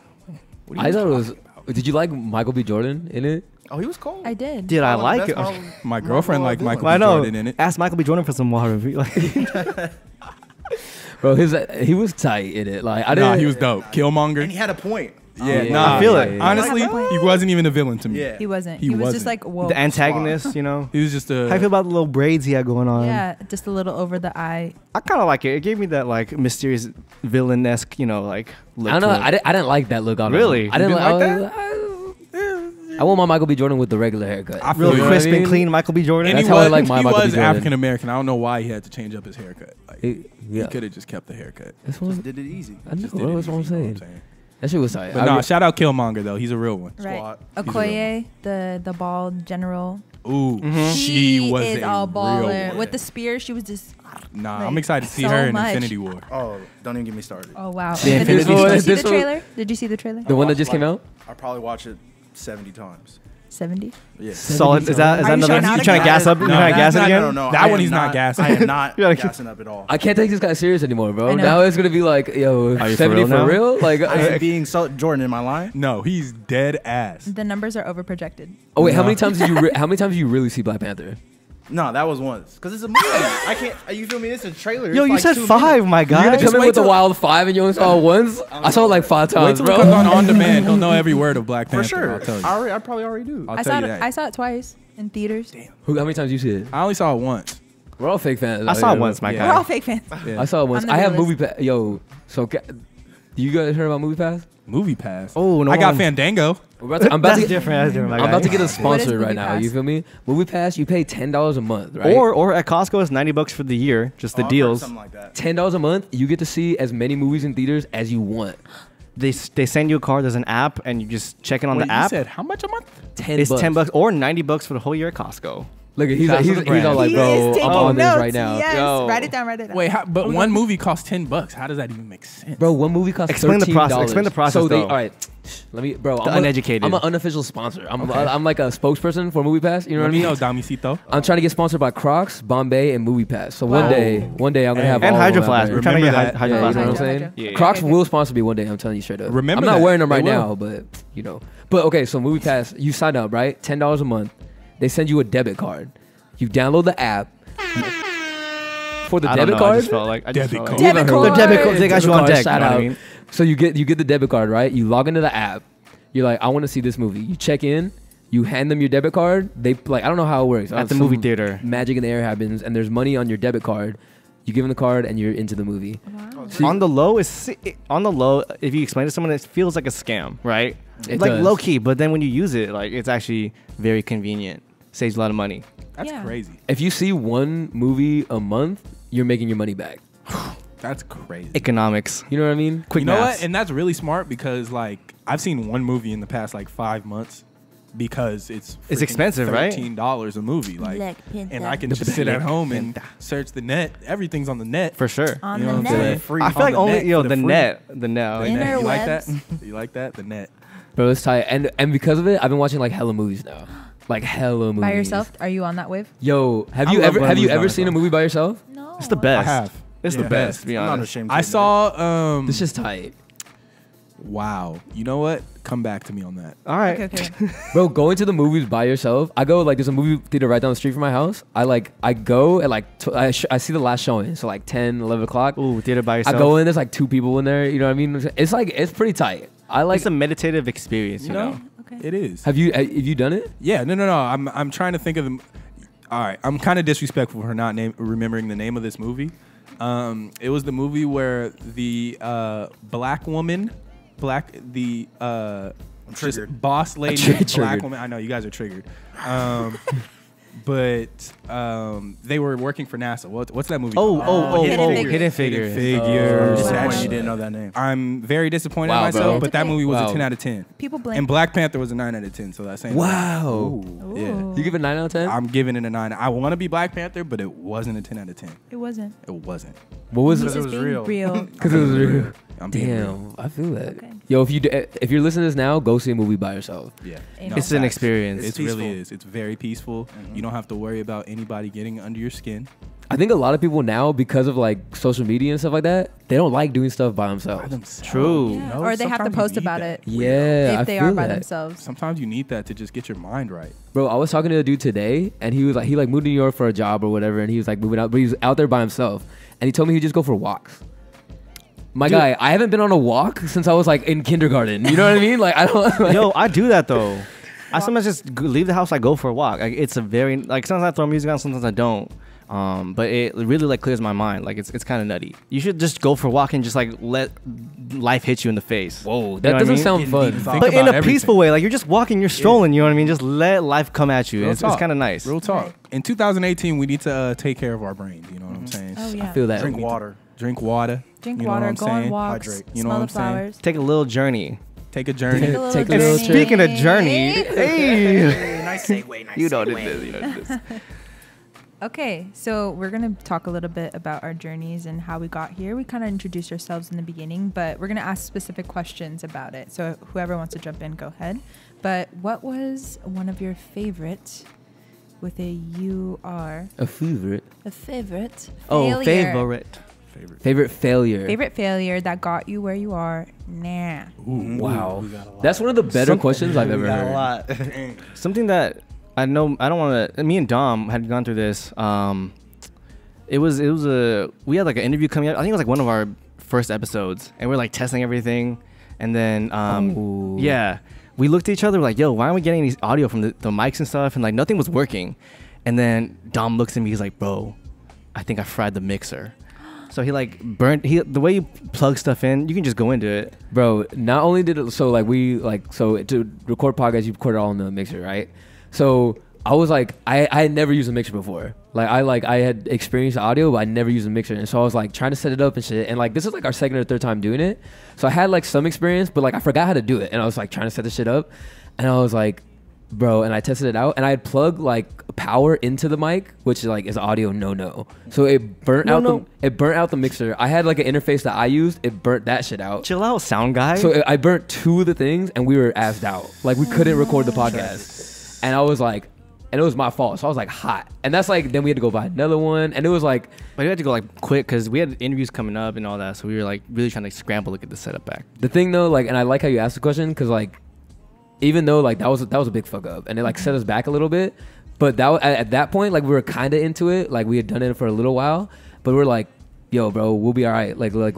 What are you I thought it was. talking about? Did you like Michael B. Jordan in it? Oh, he was cold. I did. Did I One of the like best it? Marvel- My girlfriend liked Marvel Michael I B. know. Jordan in it. Ask Michael B. Jordan for some water. Like, Bro, he was tight in it. Like I Nah, didn't. he was dope. Killmonger. And he had a point. Yeah, Yeah. nah. I feel it. Honestly, he wasn't even a villain to me. Yeah. He wasn't. He He, was wasn't. just like, whoa. the antagonist, you know. He was just a. How you feel about the little braids he had going on? Yeah, just a little over the eye. I kind of like it. It gave me that like mysterious villain-esque, you know, like look I don't know. to it. I didn't like that look on him. Really? I didn't You like didn't that. I want my Michael B. Jordan with the regular haircut. I feel Real you know crisp what I and mean? clean Michael B. Jordan. And That's he how I was, like my he Michael B. was Jordan. African American. I don't know why he had to change up his haircut. Like, Yeah. he could have just kept the haircut. That's what, Just did it easy. I know, Just did it that's what I'm easy, you know saying. That shit was tight. But no, shout out Killmonger though. He's a real one. Right. Squad. Okoye, the bald general. Ooh, Mm-hmm. she was is a all baller. real one. With the spear, she was just. Nah, like, I'm excited to see so her in much. Infinity War. Oh, don't even get me started. Oh wow! The And did Infinity you War. see This the one- trailer? Did you see the trailer? the one that just came out. I probably watch it 70 times. 70. Yeah. Solid. Is that Are you another? showing You out trying to again? gas up? You No, trying to gas it again? No. That I one am he's not gassing. I am not You're like- gassing up at all. I can't take this guy serious anymore, bro. I know. Now it's gonna be like, yo, Are you for 70 real for now? real? Like, I am being so Jordan. Am I lying? No, he's dead ass. The numbers are over projected. oh wait, how No. many times did you? How many times did you really see Black Panther? No, that was once. Cause it's a movie. I can't. You feel me? It's a trailer. Yo, It's you like said 2 5, minutes. my You're guy. gonna just come in wait with the till- wild 5 and you only saw it once? I saw it like 5 Wait times, till we bro. click on demand. He'll know every word of Black Panther. For sure. I'll tell you. I probably already do. I'll I tell saw you it. that. I saw it twice in theaters. How many times you see it? I only saw it once. We're all fake fans. I saw it once, my Yeah. We're all guy. fake fans. I saw it once. I'm the I have realist. movie pass. Yo, so you guys heard about Movie Pass? Movie Pass. Oh, no I got one- Fandango. I'm about to That's get, different. That's different, my I'm about guy. to get a What is sponsor right Movie now. Pass? You feel me? Movie Pass, you pay $10 a month, right? Or at Costco, it's $90 for the year. Just the Oh, I've heard deals. Something like that. $10 a month, you get to see as many movies in theaters as you want. They send you a card. There's an app, and you just check it on Wait, the you app. said how much a month? It's $10 or $90 for the whole year at Costco. Look, he's Fast he's with the all brand. like, He bro, is taking I'm on this notes. right now. Yes, Yo. write it down. Write it down. Wait, but one movie costs $10. How does that even make sense? Bro, one movie costs Explain the $13. process. Explain the process, So though. all right, Let me, bro. Uneducated. I'm an unofficial sponsor. I'm like a spokesperson for MoviePass. You know what I mean? Damisito. I'm trying to get sponsored by Crocs, Bombay, and MoviePass. So one day I'm gonna have and all Hydro of them out Flask. there. We're trying to get Remember that. Hydro Yeah, Flask. you know what I'm Hydro, saying? Hydro. Yeah. Crocs Okay. will sponsor me one day. I'm telling you straight up. Remember I'm not that. wearing them They right will. now, but you know. But okay, so MoviePass, you sign up, right? $10 a month. They send you a debit card. You download the app. For the I don't debit know, I card, just felt like Debit You haven't card. heard The of it? debit card. They got you on deck. Shout You know what I out. mean? So you get the debit card, right? You log into the app. You're like, I want to see this movie. You check in. You hand them your debit card. They like, I don't know how it works. At the Some movie theater. magic in the air happens, and there's money on your debit card. You give them the card, and you're into the movie. Wow. So On the low, if you explain to someone, it feels like a scam, right? It Like does. low key, but then when you use it, like it's actually very convenient. Saves a lot of money. That's Yeah. crazy. If you see one movie a month, you're making your money back. That's crazy. Economics. You know what I mean? Quick You know maths. what? And that's really smart because like I've seen one movie in the past like 5 months because it's freaking expensive, right? $13 a movie, like, Black Panther. and I can just sit at home and search the net. Everything's on the net. For sure. On You know the what I'm saying? net. Free. I feel like on the only net for the free. net. The net. You like that? Interwebs. You like that? The net. Bro, it's tight. And because of it, I've been watching like hella movies now. Like hella movies. By yourself? Are you on that wave? Yo, have I you love ever going have you movies by ever seen a myself. movie by yourself? No. It's the best. I have. It's the Yeah. best, to be I'm not honest. ashamed. to I admit it. saw. This is tight. Wow. You know what? Come back to me on that. All right. Okay. Bro, going to the movies by yourself. I go like there's a movie theater right down the street from my house. I go at like I see the last showing, so like 10, 11 o'clock. Ooh, theater by I yourself. go in. There's like 2 people in there. You know what I mean? It's like it's pretty tight. I like. It's a meditative experience, you know. Okay. It is. Have you done it? Yeah. No. I'm trying to think of the. All right. I'm kind of disrespectful for not remembering the name of this movie. It was the movie where the black woman, I'm just triggered. boss lady, Triggered. black woman. I know you guys are triggered. But they were working for NASA. What's that movie? called? Hidden Figures. Figures. Disappointed Actually, you didn't know that name. I'm very disappointed Wow, in myself, bro. but that movie was Wow. a 10 out of 10. People blame. And Black Panther was a 9 out of 10, so that's saying Wow. Ooh. Yeah. You give it 9 out of 10? I'm giving it a 9. I want to be Black Panther, but it wasn't a 10 out of 10. It wasn't. It wasn't. What was Because it? it was being real. Because it was real. I'm being real. Damn, I feel that. Okay. Yo, if you're listening to this now, go see a movie by yourself. Yeah. Amen. It's an facts. experience. It It's really peaceful. is. It's very peaceful. You don't have to worry about anybody getting under your skin. I think a lot of people now, because of like social media and stuff like that, they don't like doing stuff by themselves. True. Yeah. No, Or they have to sometimes post you need about that. it Yeah, if they I are feel by that. themselves. Sometimes you need that to just get your mind right. Bro, I was talking to a dude today, and he was like, he like moved to New York for a job or whatever, and he was like moving out, but he was out there by himself, and he told me he'd just go for walks. My Dude. guy, I haven't been on a walk since I was like in kindergarten. You know what I mean? Like I don't. Like, Yo, I do that though. I sometimes just leave the house. I go for a walk. Like it's a very like sometimes I throw music on, sometimes I don't. But it really like clears my mind. Like it's kind of nutty. You should just go for a walk and just like let life hit you in the face. Whoa, know that what I doesn't mean? sound fun. Think But in about a everything. peaceful way. Like you're just walking, you're strolling. You know what I mean? Just let life come at you. Real It's talk. kind of nice. Real talk. Right. In 2018, we need to take care of our brains. You know what I'm saying? Oh yeah. I feel that. Drink water. Drink water. Drink You know what water. I'm Go on saying? walks. Hydrate. You know smell what the I'm saying? flowers. Take a little journey. Take a journey. Take a little Take a And little journey. speaking of journey, hey, Nice segue. Nice you know what it is. You know what it is. Okay, so we're gonna talk a little bit about our journeys and how we got here. We kind of introduced ourselves in the beginning, but we're gonna ask specific questions about it. So whoever wants to jump in, go ahead. But what was one of your favorite, with a U-R, A favorite. a favorite Oh, failure? Favorite failure. Favorite failure that got you where you are now. Wow. That's one of the better questions I've ever heard. Something that I know I don't want to. Me and Dom had gone through this. It was we had like an interview coming up. I think it was like one of our first episodes, and we're like testing everything, and then Ooh. yeah, we looked at each other like, yo, why aren't we getting any audio from the mics and stuff? And like nothing was working, and then Dom looks at me, he's like, bro, I think I fried the mixer. So he like burnt the way you plug stuff in, you can just go into it. Bro, not only did it, so like we like, so to record podcasts, you record it all in the mixer, right? So I was like, I had never used a mixer before. I had experienced audio, but I never used a mixer. And so I was like trying to set it up and shit. And like, this is like our second or third time doing it. So I had like some experience, but like I forgot how to do it. And I was like trying to set the shit up. And I was like, bro, and I tested it out. And I had plugged like power into the mic, which is audio no. So it burnt out the mixer. I had like an interface that I used. It burnt that shit out. Chill out, sound guy. So I burnt 2 of the things, and we were assed out. Like we couldn't record the podcast, and I was like, and it was my fault. So I was like hot, and that's like then we had to go buy another one, and it was like, but we had to go like quick because we had interviews coming up and all that. So we were like really trying to scramble to get the setup back. The thing though, like, and I like how you asked the question because like, even though like that was a big fuck up, and it like set us back a little bit. But that at that point, like we were kind of into it, like we had done it for a little while, but we're like, yo, bro, we'll be all right. Like we're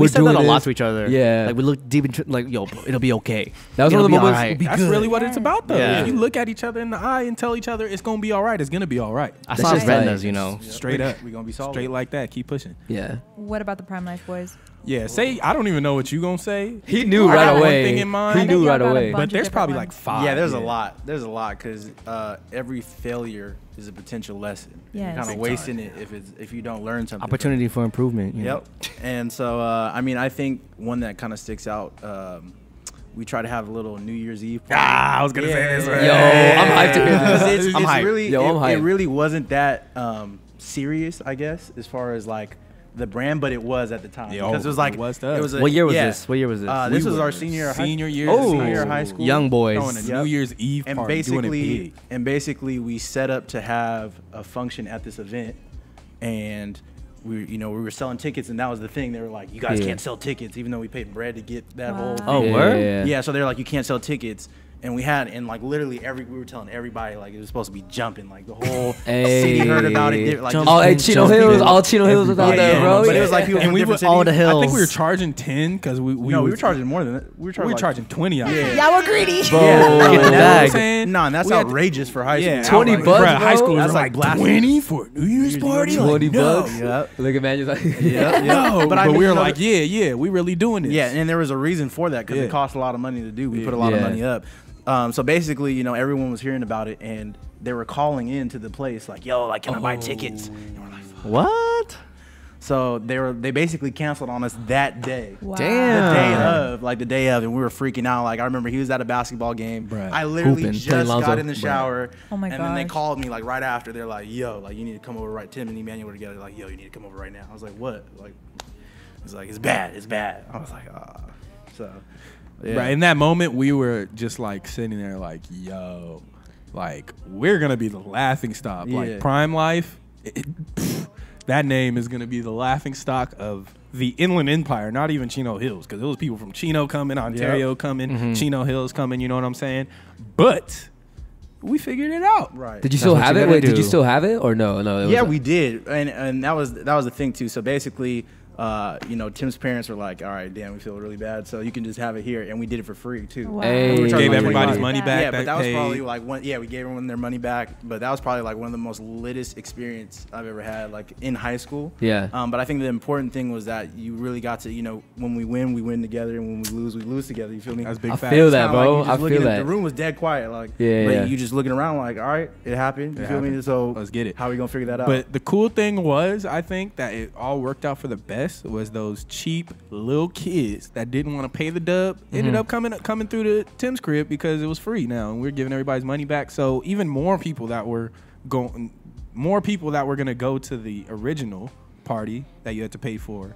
said doing that a lot this. to each other. Yeah, like we look deep into like, yo, bro, it'll be okay. That was one of the moments. Right. That's really what it's about, though. Yeah. If you look at each other in the eye and tell each other it's gonna be all right, it's gonna be all right. I saw his just retinas, you know. Straight up, We gonna be solid. straight like that. Keep pushing. Yeah, What about the Prime Life boys? Yeah, say I don't even know what you gonna say. he knew I right got one away. thing in mind. He I bet knew y'all right got a away. bunch. But there's different probably ones. like 5. Yeah, there's a lot. There's a lot because every failure is a potential lesson. Yes. You're kind Big of wasting it if you don't learn something. Opportunity for improvement. You know? Yep. And so I mean, I think one that kind of sticks out. We try to have a little New Year's Eve party. I was gonna say this. Yo, I'm hyped to hear this. It's I'm hyped. really, Yo, I'm it hyped. really wasn't that serious, I guess, as far as like the brand, but it was at the time Yeah, because it was like it was to us. What year was this? What year was this? This We was were our senior year senior year. senior year of high school. Young boys. Throwing a Yep. New Year's Eve and party, doing it big. basically we set up to have a function at this event, and we were selling tickets, and that was the thing. They were like, you guys Yeah. can't sell tickets, even though we paid bread to get that whole thing. Oh, Yeah, word? yeah. Yeah, so they're like, you can't sell tickets. And we had, and like literally we were telling everybody like it was supposed to be jumping, like the whole city heard about it. Like, Jumping, Oh, hey, Chino jumping. Hills, all Chino Hills was out there, bro. But it was like people And from we different were all the cities. hills. I think we were charging 10 because we were charging more than that. We were charging 20 out there. Y'all were greedy. Bro, Yeah. get the You know what I'm bag. saying? No, and that's We had to- outrageous for high school. Yeah, 20 I'm like, bucks, bruh, bro? high school That's was like like blasphemy. 20 for a New Year's party. 20 Like, no. bucks. Yep. Look at man, just like No, But but, I mean, we were you know, like, yeah, we really doing this. Yeah, and there was a reason for that because Yeah. it cost a lot of money to do. We put a lot of Yeah. money up. So basically, everyone was hearing about it, and they were calling in to the place like, "Yo, like, can I buy tickets?" And we're like, "Fuck." What? So they basically canceled on us that day. Wow. Damn. The day of, and we were freaking out. Like I remember he was at a basketball game. Bruh. I literally Hooping, just playing Lonzo. got in the Bruh. shower. Oh my And then they gosh. called me like right after. They're like, "Yo, like you need to come over right." Tim and Emmanuel were together. Like, "Yo, you need to come over right now." I was like, "What?" Like, it's like it's bad. I was like, "Ah." So. Yeah. Right. In that moment, we were just like sitting there like, yo, like we're going to be the laughing stock. Yeah. Like Prime Life, that name is going to be the laughing stock of the Inland Empire, not even Chino Hills, because there was people from Chino coming, Ontario coming, Chino Hills coming, you know what I'm saying? But we figured it out. Right. Did you That's still what have you it? gotta Wait, did you do. still have it or no? No. Yeah, we did, and that was the thing too. So basically, Tim's parents were like, "All right, damn, we feel really bad, so you can just have it here," and we did it for free too. Wow. Hey. We were charging Gave like everybody's $20. money back. Yeah, but that was paid. probably like we gave everyone their money back, but that was probably like one of the most littest experience I've ever had, like in high school. Yeah. But I think the important thing was that you really got to, when we win together, and when we lose together. You feel me? That's big I facts. feel It's that, kinda like bro. you just I looking feel at- that. The room was dead quiet, like. Yeah, But yeah. you just looking around, like, all right, it happened. You It feel me? happened. So Let's get it. How are we gonna figure that out? But the cool thing was, I think that it all worked out for the best. Was those cheap little kids that didn't want to pay the dub ended up coming through the Tim's crib because it was free now, and we're giving everybody's money back. So even more people that were gonna go to the original party that you had to pay for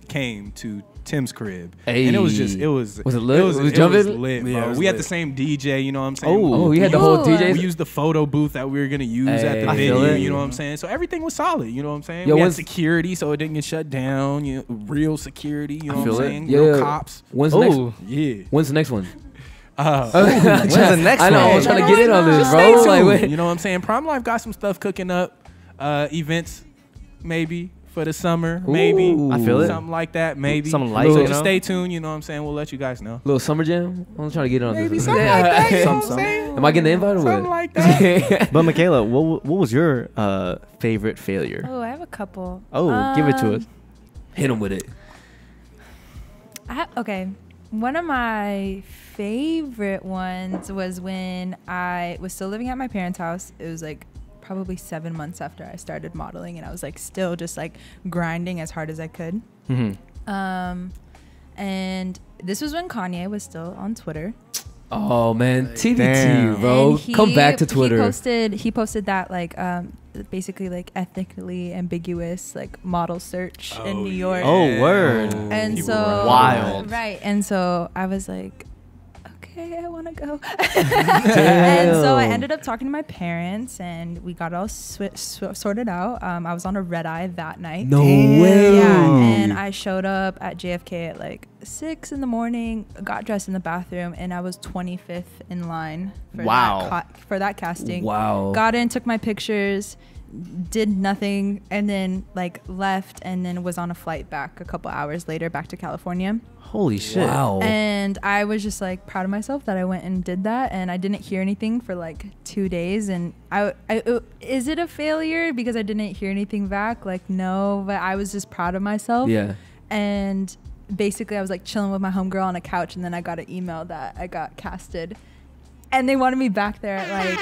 came to Tim's crib, and it was lit? Was it lit? It It was was jumping? lit, bro. Yeah, it was we had lit. the same DJ, you know what I'm saying? Oh, you had the Ooh. whole DJ. We used the photo booth that we were gonna use at Hey. the I feel venue. it. You know what I'm saying? So everything was solid. You know what I'm saying? Yo, we had when's- security, so it didn't get shut down. Real security. You know what feel I'm it. saying? Yeah. Real cops. When's the next? Oh, Yeah. When's the next one? when's the next I know. one? I was trying to get in on this, Just bro. stay tuned. Like, wait. You know what I'm saying? Prime Life got some stuff cooking up. Events, maybe for the summer, maybe. Ooh. I feel it. Something like that, maybe. Something light, So you just know? stay tuned. You know what I'm saying? We'll let you guys know. Little summer jam. I'm trying to get in on Maybe this. something like that. You know what I'm saying? Am I getting the invite or Something what? like that. But Michaela, what was your favorite failure? Oh, I have a couple. Oh, give it to us. Hit him with it. Okay. One of my favorite ones was when I was still living at my parents' house. It was like probably 7 months after I started modeling, and I was like still just like grinding as hard as I could. Mm-hmm. And this was when Kanye was still on Twitter. Oh man, TBT, Damn. bro. And Come back to Twitter. He posted that like basically like ethnically ambiguous like model search in New York. Oh, word. And People so were wild. right. And so I was like, okay, I want to go. And so I ended up talking to my parents, and we got it all sorted out. I was on a red eye that night. No way. Yeah, and I showed up at JFK at like 6 in the morning, got dressed in the bathroom, and I was 25th in line for for that casting. Wow. Got in, took my pictures, did nothing, and then like left, and then was on a flight back a couple hours later back to California. Holy shit. Wow. And I was just like proud of myself that I went and did that, and I didn't hear anything for like 2 days. And is it a failure because I didn't hear anything back? Like, no, but I was just proud of myself. Yeah. And basically I was like chilling with my homegirl on a couch, and then I got an email that I got casted, and they wanted me back there at like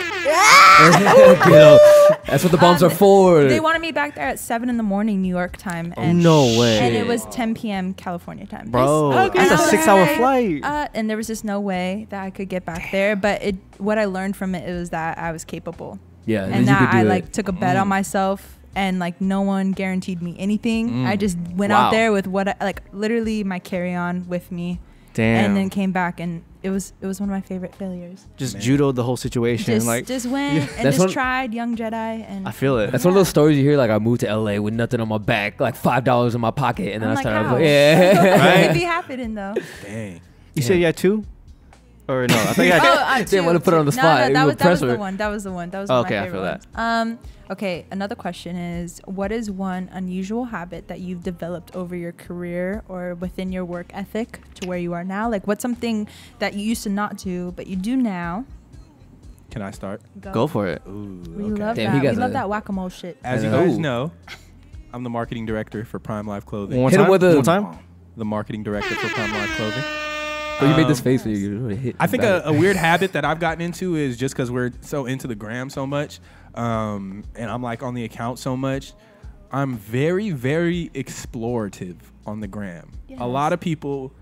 You know, that's what the bombs are for. they wanted me back there at 7 in the morning New York time, and No way. and it was 10 p.m. California time. Bro, And that's I a was 6-hour like, flight. and there was just no way that I could get back there. But what I learned from it was that I was capable, Yeah, at and least you that could do I it. like took a bet on myself, and like no one guaranteed me anything. I just went Wow. out there with what like literally my carry-on with me, Damn. and then came back, and it was one of my favorite failures. Just judoed the whole situation. Just like, went and That's just one- tried young Jedi, and I feel it. That's one of those stories you hear, like I moved to LA with nothing on my back, like $5 in my pocket, and then I'm I like, started, ow. yeah. It be happening though. Dang. You said you had 2? Or no? I think I had Didn't want to put it on the spot. No, You that was pressure. the one. That was the one. That was Okay, my I favorite feel one. Okay, another question is, what is one unusual habit that you've developed over your career or within your work ethic to where you are now? Like, what's something that you used to not do but you do now? Can I start? Go for it. Ooh, We okay. love Damn, he that. We got love the- that whack-a-mole shit. As you I guys know. know, I'm the marketing director for Prime Life Clothing. One more Hit him time? with a- One more time? The marketing director for Prime Life Clothing. Oh, you made this face when you really hit. I think back. a weird habit that I've gotten into is just because we're so into the gram so much, and I'm like on the account so much, I'm very, very explorative on the gram. Yes. A lot of people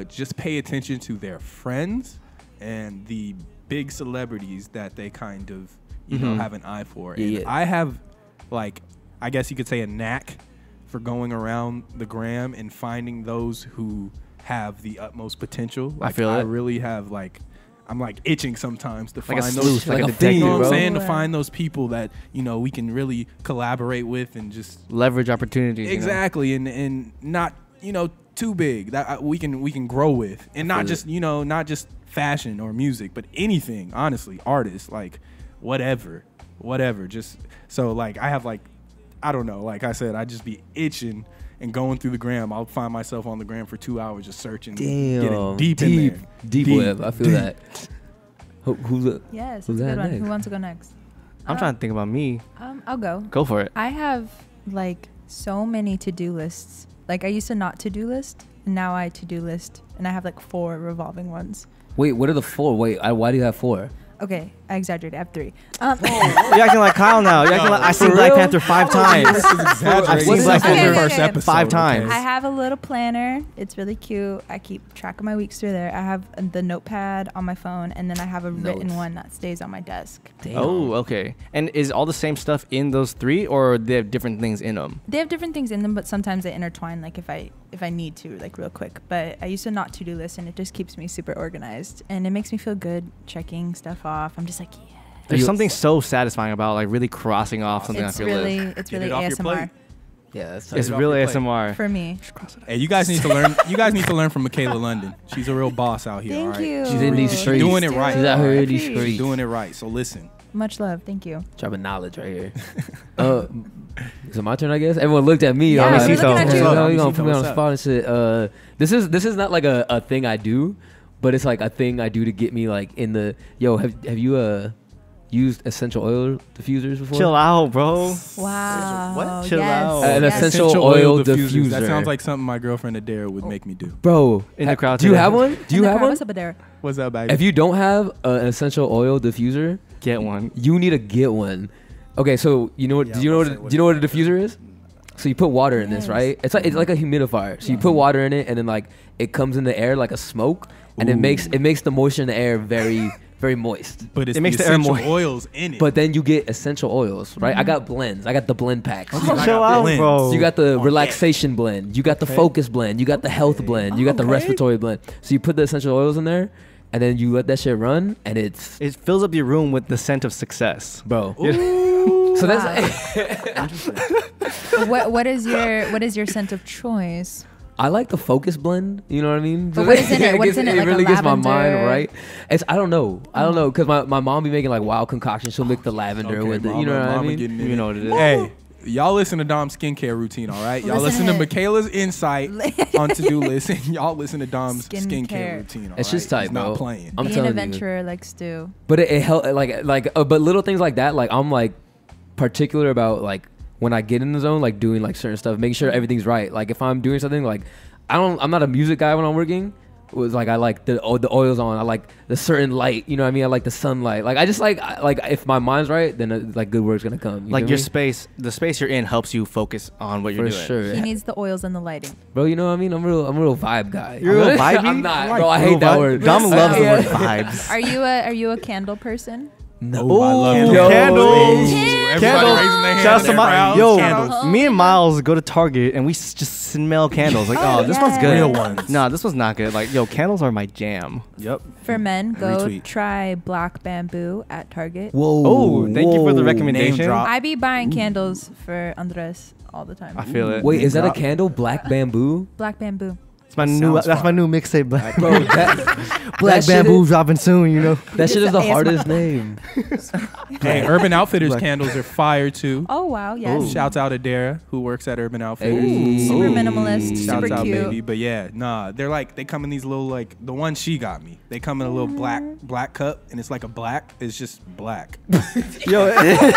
just pay attention to their friends and the big celebrities that they kind of, you know, have an eye for. Yeah, And yeah. I have, like, I guess you could say a knack for going around the gram and finding those who have the utmost potential. Like, feel I it. really have, like, I'm like itching sometimes to Like a find sleuth, those, like a a detective, fiend, you know what bro. I'm saying, to Yeah. find those people that, you know, we can really collaborate with and just Leverage opportunities. exactly and not, you know, too big that we can grow with, and not just, you know, not just fashion or music, but anything, honestly, artists, like whatever, just so like I have like, I don't know, like I said, I just be itching and going through the gram. I'll find myself on the gram for 2 hours just searching, getting Damn. deep in there. Deep web. I feel that. Who's the? Yes, Who's that's a good that one. next? Who wants to go next? I'm trying to think about me. I'll go. Go for it. I have like so many to-do lists. Like I used to not to-do list, and now I to-do list, and I have like 4 revolving ones. Wait, what are the 4? Wait, why do you have 4? Okay, I exaggerated. I have 3. You're acting like Kyle now. You're acting like I seen Black real? Panther 5 times. This is exaggerating. I've seen This Black is from the Panther first okay. episode, 5 times. I have a little planner. It's really cute. I keep track of my weeks through there. I have the notepad on my phone, and then I have a written Notes. one that stays on my desk. Damn. Oh, okay. And is all the same stuff in those 3, or they have different things in them? They have different things in them, but sometimes they intertwine. Like if I need to, like real quick. But I used to not to-do list, and it just keeps me super organized, and it makes me feel good checking stuff off. I'm just like, yeah. There's something so satisfying about like really crossing off something It's off your really, list. it's Get really it off your ASMR plate. Yeah, that's It's off really your plate. ASMR. for me. Hey, you guys need to learn. You guys need to learn from Michaela London. She's a real boss out here. all Thank right? you. She's in these She's streets. doing it right. She's out here in these She's She's streets. doing it right. So listen. Much love. Thank you. Dropping knowledge right here. Is it my turn? I guess everyone looked at me. Yeah, I'm we're like, looking at you. "Oh, you What's gonna up? put me on What's the up? spot and shit." This is not like a thing I do, but it's like a thing I do to get me like in the Have you used essential oil diffusers before? Chill out, bro. Wow. What? Chill yes. out. An Yes. essential oil diffuser. That sounds like something my girlfriend Adair would make me do. Bro, In the crowd do you today. have one? Do you In the have crowd. one? What's up there? What's up, baby? If you don't have an essential oil diffuser, Get one. you need to get one. Okay, so you know what? Yeah, do you know I'll what? say Do what you know what a it is. diffuser is? So you put water in this, Yes. right? It's like a humidifier. So you put water in it, and then like it comes in the air like a smoke, and it makes the moisture in the air very very moist. But it makes the air moist. Oils in it. But then you get essential oils, right? I got blends. I got the blend packs. Chill out, bro. So you got the relaxation blend. You got the focus blend. You got the health blend. You got the respiratory blend. So you put the essential oils in there, and then you let that shit run, and it fills up your room with the scent of success, bro. Wow. So that's what is your scent of choice? I like the focus blend. You know what I mean? But what is in it? What's in it? It Like really a gets my mind lavender? right. I don't know because my mom be making like wild concoctions. She'll make the lavender with it. You know what I mean? You know what it is. Hey, y'all listen to Dom's skincare routine, all right? Y'all listen to Michaela's insight on to-do list, and y'all listen to Dom's skincare routine, all right? It's just tight, He's bro. not playing. I'm Being telling an adventurer you. like Stu. But it helped but little things like that, like I'm like particular about like when I get in the zone, like doing like certain stuff, making sure everything's right. Like if I'm doing something, like I'm not a music guy when I'm working. It was like I like the oils on. I like the certain light. You know what I mean? I like the sunlight. Like I just like if my mind's right, then like good work's gonna come. Like your space, the space you're in helps you focus on what you're for doing. sure, He needs the oils and the lighting. bro. You know what I mean? I'm a real vibe guy. You're a real vibey? I'm not, Like bro. I hate real that vibe? word. Dom loves the Yeah. word vibes. Are you a candle person? No, Oh, I love Yo, candles. candles. Everybody Candles. raising their hands Shout out in to their crowds. Yo, Candles. me and Miles go to Target and we just smell candles. Like, oh, this one's good. Real ones. No, this one's not good. Like, yo, candles are my jam. Yep. For men, go Retweet. try black bamboo at Target. Whoa. Oh, thank you for the Name recommendation. drop. I be buying candles for Andres all the time. I feel it. Wait, is that a Drop. candle? Black bamboo? Black bamboo. It's my new. Sounds That's fire. my new mixtape. Black, Bro, Black that shit Bamboo is- dropping soon. You know. That shit is the ASMR. hardest name. Hey, Urban Outfitters Black. candles are fire too. Oh wow, yes. Shouts out to Dara, who works at Urban Outfitters. Hey. Super Ooh. minimalist, Shouts super out, cute. baby. But yeah, nah, they're like they come in these little like the one she got me. They come in a little black cup, and it's like a black. It's just black. Yo,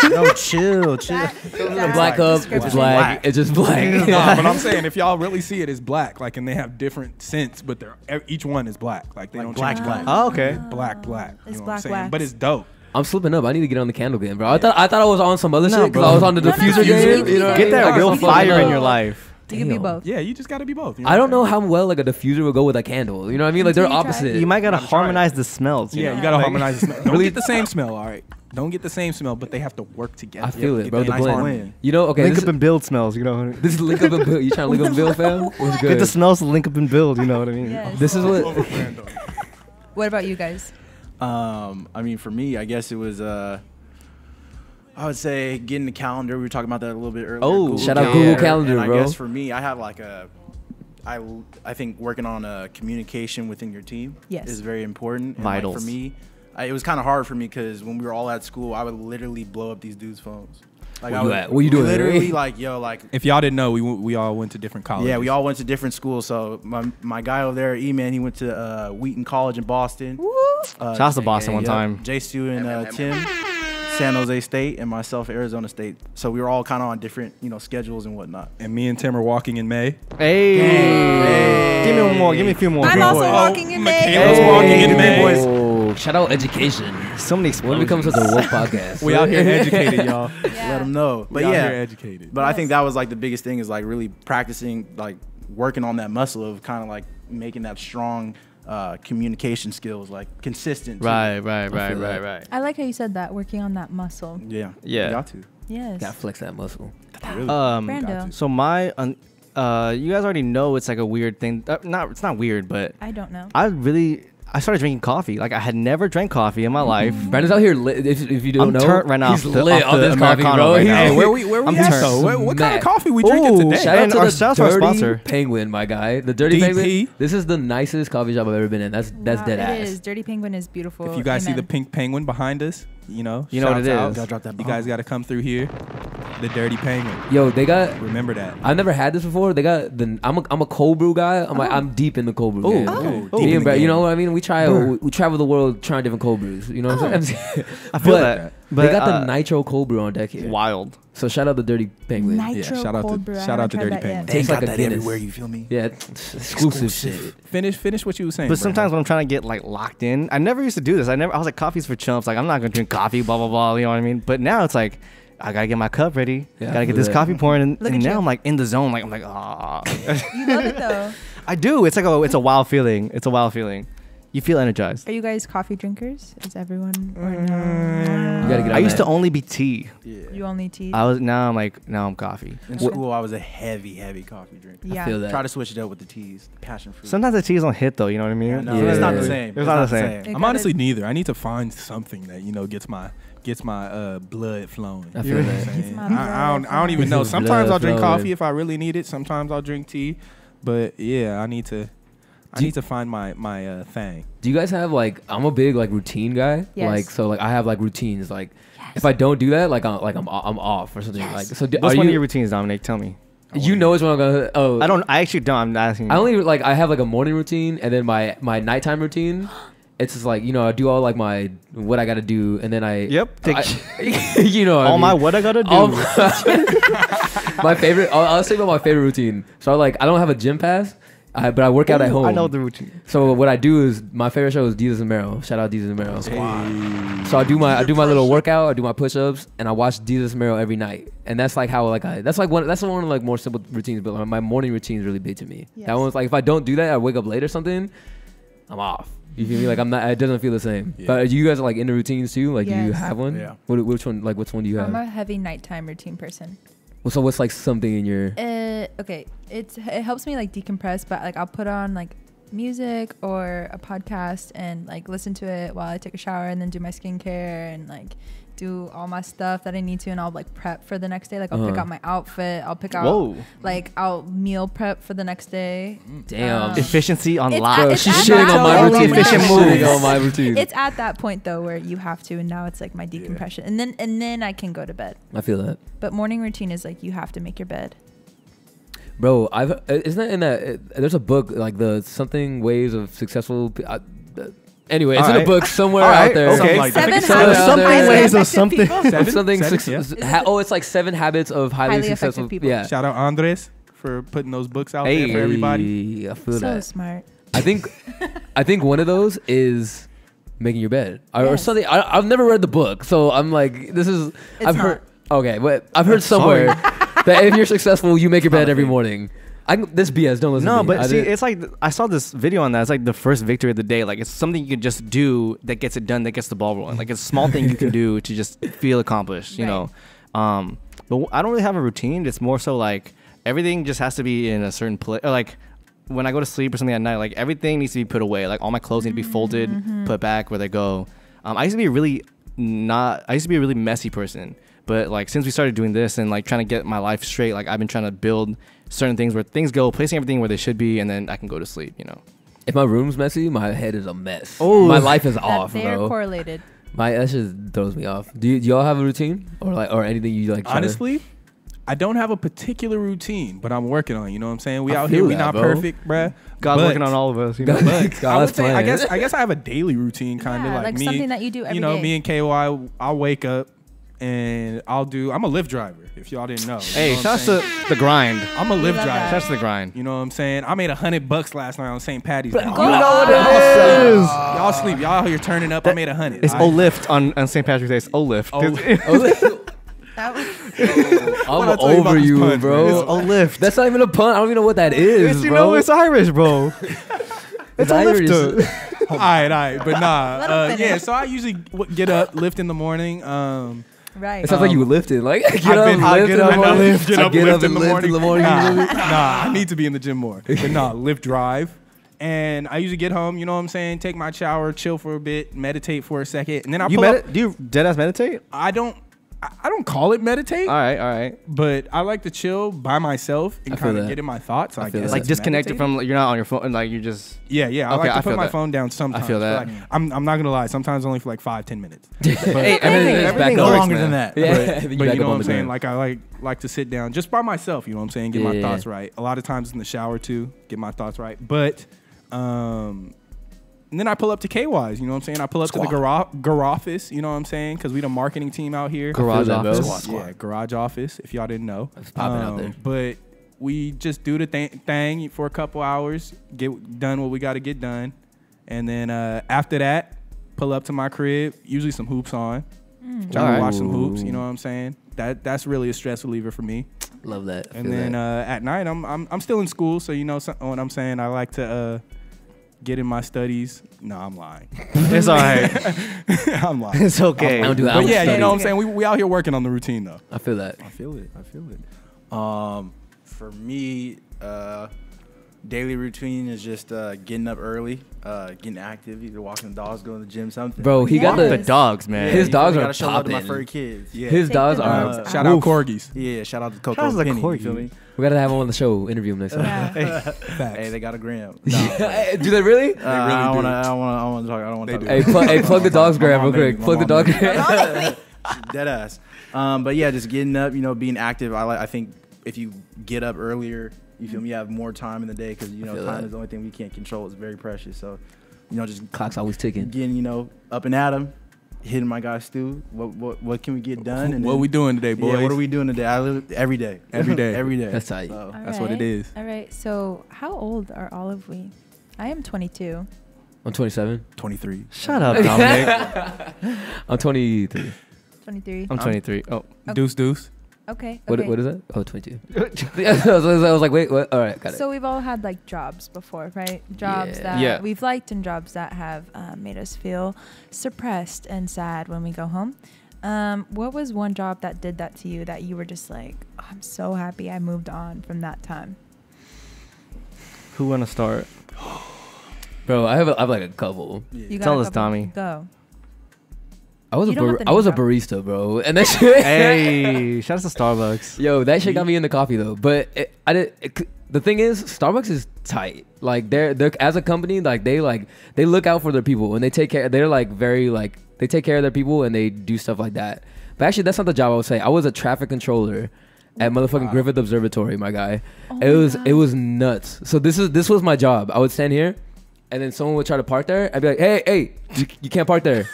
No, chill. The black cup, it's description. black. It's just black. Nah, but I'm saying if y'all really see it, it's black. Like, and they have different scents, but each one is black. Like they Like don't black, change black. oh, okay. black. You It's know what I'm black saying? wax. But it's dope. I'm slipping up. I need to get on the candle game, bro. I thought I was on some other No, shit because bro. I was on the No, no, diffuser no, game. you You know, what I Get mean? that Like, real I'm fire flipping in your up. life. You can be Damn. both. Yeah, you just got to be both. I don't know how well like a diffuser would go with a candle. You know what I mean? Like they're Until you try. opposite. You might gotta I'm trying. harmonize the smells. Yeah, you know? gotta Like- harmonize the smell. Don't get the same smell, all right? Don't get the same smell, but they have to work together. I feel it, Get bro. that The nice blend. harmony. You know, okay. Link This up and build smells. You know. this is link up and build. You trying to link up and build, fam? What's good? Get the smells to link up and build. You know what I mean? Yes. This is what. What about you guys? I mean, for me, I guess it was. I would say getting the calendar. We were talking about that a little bit earlier. Oh, Google shout out Google Calendar, and bro. I guess for me, I have like I think working on communication within your team Yes. is very important. And like, Vitals. for me, it was kind of hard for me because when we were all at school, I would literally blow up these dudes' phones. Like Where I you would at? Where you doing? Literally, like like. If y'all didn't know, we all went to different colleges. Yeah, we all went to different schools. So my guy over there, E-Man, he went to Wheaton College in Boston. Shout out to Boston one time. J. Stu and Tim, San Jose State, and myself, Arizona State. So we were all kind of on different, schedules and whatnot. And me and Tim are walking in May. Hey. Give me one more. Give me a few more. I'm Big also boy. walking in May. Michaela's walking in May. Oh, shout out education. So many When it becomes such a woke podcast. We out here educated, y'all. Let them know. But We out yeah, here educated. but I think that was like the biggest thing is like really practicing, like working on that muscle of kind of like making that strong communication skills, like consistent. too. Right. feel that. I like how you said that, working on that muscle. Yeah. Yeah. You got to. Yes. Gotta flex that muscle. Brando. So you guys already know it's like a weird thing. It's not weird, but I don't know. I started drinking coffee. Like I had never drank coffee in my life. Brandon's out here lit. If you don't I'm know, turned right now he's off the- lit off on the this coffee, Americano bro. right He's now. Hey, lit. where we I'm at turned. though? What kind Mad. of coffee we drinking today? Shout out And to our the shout out to our Dirty sponsor. Penguin, my guy. The Dirty DP. Penguin. This is the nicest coffee shop I've ever been in. That's Wow, dead it ass. is. Dirty Penguin is beautiful. If you guys see the Amen. pink penguin behind us, you know You know what shouts it out. is. Gotta drop that You bomb. guys got to come through here. The Dirty Penguin. Yo, they got. Remember that. I've never had this before. They got the. I'm a cold brew guy. I'm deep in the cold brew. Oh. game. Oh. Me Deep and in the Brad, you game. know what I mean? We travel the world trying different cold brews. You know what I'm saying? I feel But that. they got the nitro cold brew on deck here. Wild. So shout out the Dirty Penguin. Nitro shout out to- cold brew. I shout out haven't to tried Dirty that yet. Penguin. Tastes like a that Guinness. everywhere, you feel me? Yeah, exclusive shit. Finish what you were saying. But Brandon. sometimes when I'm trying to get like locked in, I never used to do this. I was like, coffee's for chumps. Like I'm not gonna drink coffee, blah blah blah. You know what I mean? But now it's like, I gotta get my cup ready. Yeah, I Gotta get feel this that. coffee pouring, and Look at now you. I'm like in the zone. Like I'm like, ah. You love it though. I do. It's like it's a wild feeling. It's a wild feeling. You feel energized. Are you guys coffee drinkers? Is everyone? Or no? You gotta get I used to only be tea. Yeah. You only tea? Now I'm coffee. In school, I was a heavy coffee drinker. Yeah. I feel that. Try to switch it up with the teas, passion fruit. Sometimes the teas don't hit though. You know what I mean? Yeah, no, Yeah. it's not the same. It's not the same. I'm honestly neither. I need to find something that gets my blood flowing. I feel that. Gets my I blood don't even know. Blood Sometimes I'll drink flowing. coffee if I really need it. Sometimes I'll drink tea. But yeah, I need to find my thing. Do you guys have like? I'm a big like routine guy. Yes. Like so like I have like routines. Like if I don't do that, like I'm off or something. Yes. Like so. What's Are one of you? your routines, Dominic? Tell me. You know it's when I'm gonna. Oh, I actually don't. I'm not asking. I only like I have like a morning routine and then my nighttime routine. It's just like I do all like my what I gotta do and then Yep. All my what I gotta do. My favorite. I'll say about my favorite routine. So I don't have a gym pass, but I work out at home. I know the routine. So what I do is my favorite show is Jesus and Meryl. Shout out Jesus and Meryl. So I do my little workout. I do my push-ups and I watch Jesus and Meryl every night. And that's like how that's one of like more simple routines. But like, my morning routine is really big to me. Yes. That one's like if I don't do that, I wake up late or something. I'm off. You feel me? Like I'm not. It doesn't feel the same. Yeah. But you guys are like into routines too. Like do you Yes. have one? Yeah. Which one? Like which one do you have? I'm a heavy nighttime routine person. So what's like something in your? Okay, it helps me like decompress, but like I'll put on like music or a podcast and like listen to it while I take a shower and then do my skincare and like do all my stuff that I need to, and I'll like prep for the next day. Like I'll pick out my outfit. I'll pick out like I'll meal prep for the next day. Damn. Efficiency on It's live. Bro, it's she's at shitting that on my point. routine. Efficient She's moves. shitting on my routine. It's at that point though where you have to, and now it's like my decompression, and then I can go to bed. I feel that. But morning routine is like you have to make your bed. Bro, isn't that in that? There's a book like the something ways of successful. Anyway, it's in a book somewhere out there. Okay. Like that. Seven Something habits something of highly ways of effective something. people. Something. Yeah. It's like 7 habits of highly Highly successful effective people. Yeah. Shout out Andres for putting those books out Hey. there for everybody. I feel So that. smart. I think one of those is making your bed or Yes. something. I've never read the book, so I'm like, this is. It's I've not. heard. Okay, but I've heard somewhere that if you're successful, you make your bed every morning. This BS. Don't listen. No, to me. but see, it's like I saw this video on that. It's like the first victory of the day. Like it's something you can just do that gets it done, that gets the ball rolling. Like it's a small thing you can do to just feel accomplished. You know, but I don't really have a routine. It's more so like everything just has to be in a certain place. Like when I go to sleep or something at night, like everything needs to be put away. Like all my clothes need to be folded, put back where they go. I used to be a really messy person. But like since we started doing this and like trying to get my life straight, like I've been trying to build certain things where things go, placing everything where they should be, and then I can go to sleep. You know. if my room's messy, my head is a mess. Oh. My life is That off, they are bro. correlated. That just throws me off. Do y'all have a routine or anything you like? Honestly, I don't have a particular routine, but I'm working on it. You know what I'm saying? We I out feel here, we that, not bro. perfect, bruh. God's But- working on all of us. You know. But I would say, I plan. guess I have a daily routine, kind of Yeah, like like me. something that you do every You know, day. me and KY, I'll wake up and I'm a Lyft driver. If y'all didn't know. Hey, You know what I'm shouts to saying? the grind. I'm a Lyft love driver. that. Shouts to the grind. You know what I'm saying? I made $100 last night on St. Patty's Day. Go. You know what it is. Y'all sleep. Y'all out here turning up. I made 100. It's O-Lift on St. Patrick's Day. It's O-Lift. That was, I'm I tell you about over this you, punch, bro. It's O-Lift. That's not even a pun. I don't even know what that is, You bro. know, it's Irish, bro. It's Irish. O-Lift. all right. But nah. Let 'em finish. Yeah, so I usually get up, lift in the morning. right. It sounds like you lifted. Like get I've up, been- I'll lift get in up the and morning. lift. Get I up, get lift up in and the lift morning. in the morning. Nah, I need to be in the gym more. But nah, lift drive. And I usually get home, you know what I'm saying, take my shower, chill for a bit, meditate for a second, and then I You pull up. do you deadass meditate? I don't call it meditate, All right. but I like to chill by myself and I feel kind of that. get in my thoughts. I feel guess that. Like that's disconnected meditating. from, you're not on your phone, and like you just. Yeah. I Okay, like I to put feel my that. phone down sometimes. I feel that. Like, I'm not gonna lie. Sometimes only for like 5-10 minutes. Hey, everything No works, longer man. than that. Yeah, But you you back up know on what I'm the saying? ground. Like I like to sit down just by myself. You know what I'm saying? Get my Yeah. thoughts right. A lot of times in the shower too. Get my thoughts right. But and then I pull up to KY's. You know what I'm saying? I pull up to the garage office. You know what I'm saying? Because we the marketing team out here. Garage that, bro. office. Yeah, garage office. If y'all didn't know, It's popping out there. But we just do the thing for a couple hours. Get done what we got to get done, and then after that, pull up to my crib. Usually some hoops on. Try Alright. to watch some hoops. You know what I'm saying? That's really a stress reliever for me. Love that. And then at night, I'm still in school, so you know what I'm saying. I like to get in my studies. No, I'm lying. It's all right. I'm lying. It's okay. I don't do that. But yeah, you know what I'm saying? We out here working on the routine, though. I feel that. I feel it. For me, daily routine is just getting up early, getting active, either walking the dogs, going to the gym, something. Bro, he got The the dogs, man. His dogs gotta are show love to my popping. furry kids. Yeah. His Take dogs the are. dogs Shout out corgis. Yeah, shout out to Coco Shout out to the Penny. You corgi. feel me? We gotta have him on the show. Interview him next time. Yeah. Hey, they got a gram. Do they really? I don't want to talk. I don't want to talk. Hey, plug the dog's gram real quick. Plug the dog gram. Dead ass. But yeah, just getting up, being active. I think if you get up earlier, you feel me, you have more time in the day because, feel time that. is the only thing we can't control. It's very precious. So, just Clock's always ticking. getting, up and at 'em, hitting my guy Stu. What can we get done? And What then- we doing today, boys? Yeah, what are we doing today? I live every day. Every day. Every day. That's tight. So, That's what it is. All right. So, how old are all of we? I am 22. I'm 27. 23. Shut up, Dominic. I'm 23. 23. I'm 23. Oh. Deuce. Okay. What okay. is that? Oh, 22. I was like, wait, what? All right, got it. So we've all had like jobs before, right? Jobs Yeah. that Yeah. we've liked and jobs that have made us feel suppressed and sad when we go home. What was one job that did that to you that you were just like, oh, I'm so happy I moved on from that time? Who want to start? Bro, I have like a couple. You got Tell a us, couple? Tommy. Go. I was You don't have to I was a name drop. barista, bro, and that shit. Hey, shout out to Starbucks. Yo, that shit got me into coffee though. But the thing is, Starbucks is tight. Like they're as a company, they look out for their people and they take care. They're like very like they take care of their people and they do stuff like that. But actually, that's not the job I would say. I was a traffic controller at motherfucking Griffith Observatory, my guy. Oh It was nuts. So this was my job. I would stand here, and then someone would try to park there. I'd be like, hey, you can't park there.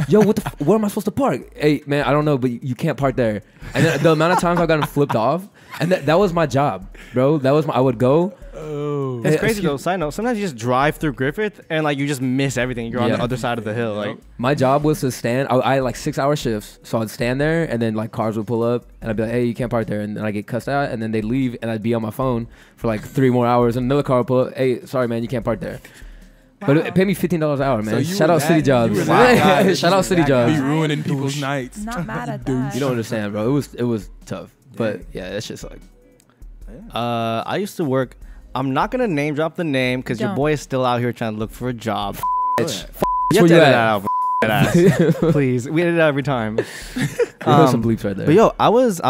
Yo, where am I supposed to park? Hey, man, I don't know, but you can't park there. And then the amount of times I've gotten flipped off, and that was my job, bro. I would go. Oh. It's crazy though. Side note: sometimes you just drive through Griffith and you just miss everything. You're on Yeah. the other side of the hill. My job was to stand. I had 6-hour shifts, so I'd stand there, and then cars would pull up, and I'd be like, "Hey, you can't park there," and then I get cussed out, and then they leave, and I'd be on my phone for 3 more hours, and another car would pull up. Hey, sorry, man, you can't park there. But it paid me $15 an hour, man. So you Shout were out that- City Jobs. you were that guy that Shout out just- City Be Jobs. ruining people's nights. Not mad at that. You don't understand, bro. It was tough, but yeah, that shit's like. I used to work. I'm not gonna name drop the name because your Don't. boy is still out here trying to look for a job. Bitch. You Where have to you edit at? that out, ass. Please. We edit it out every time. There's some bleeps right there. But yo, I was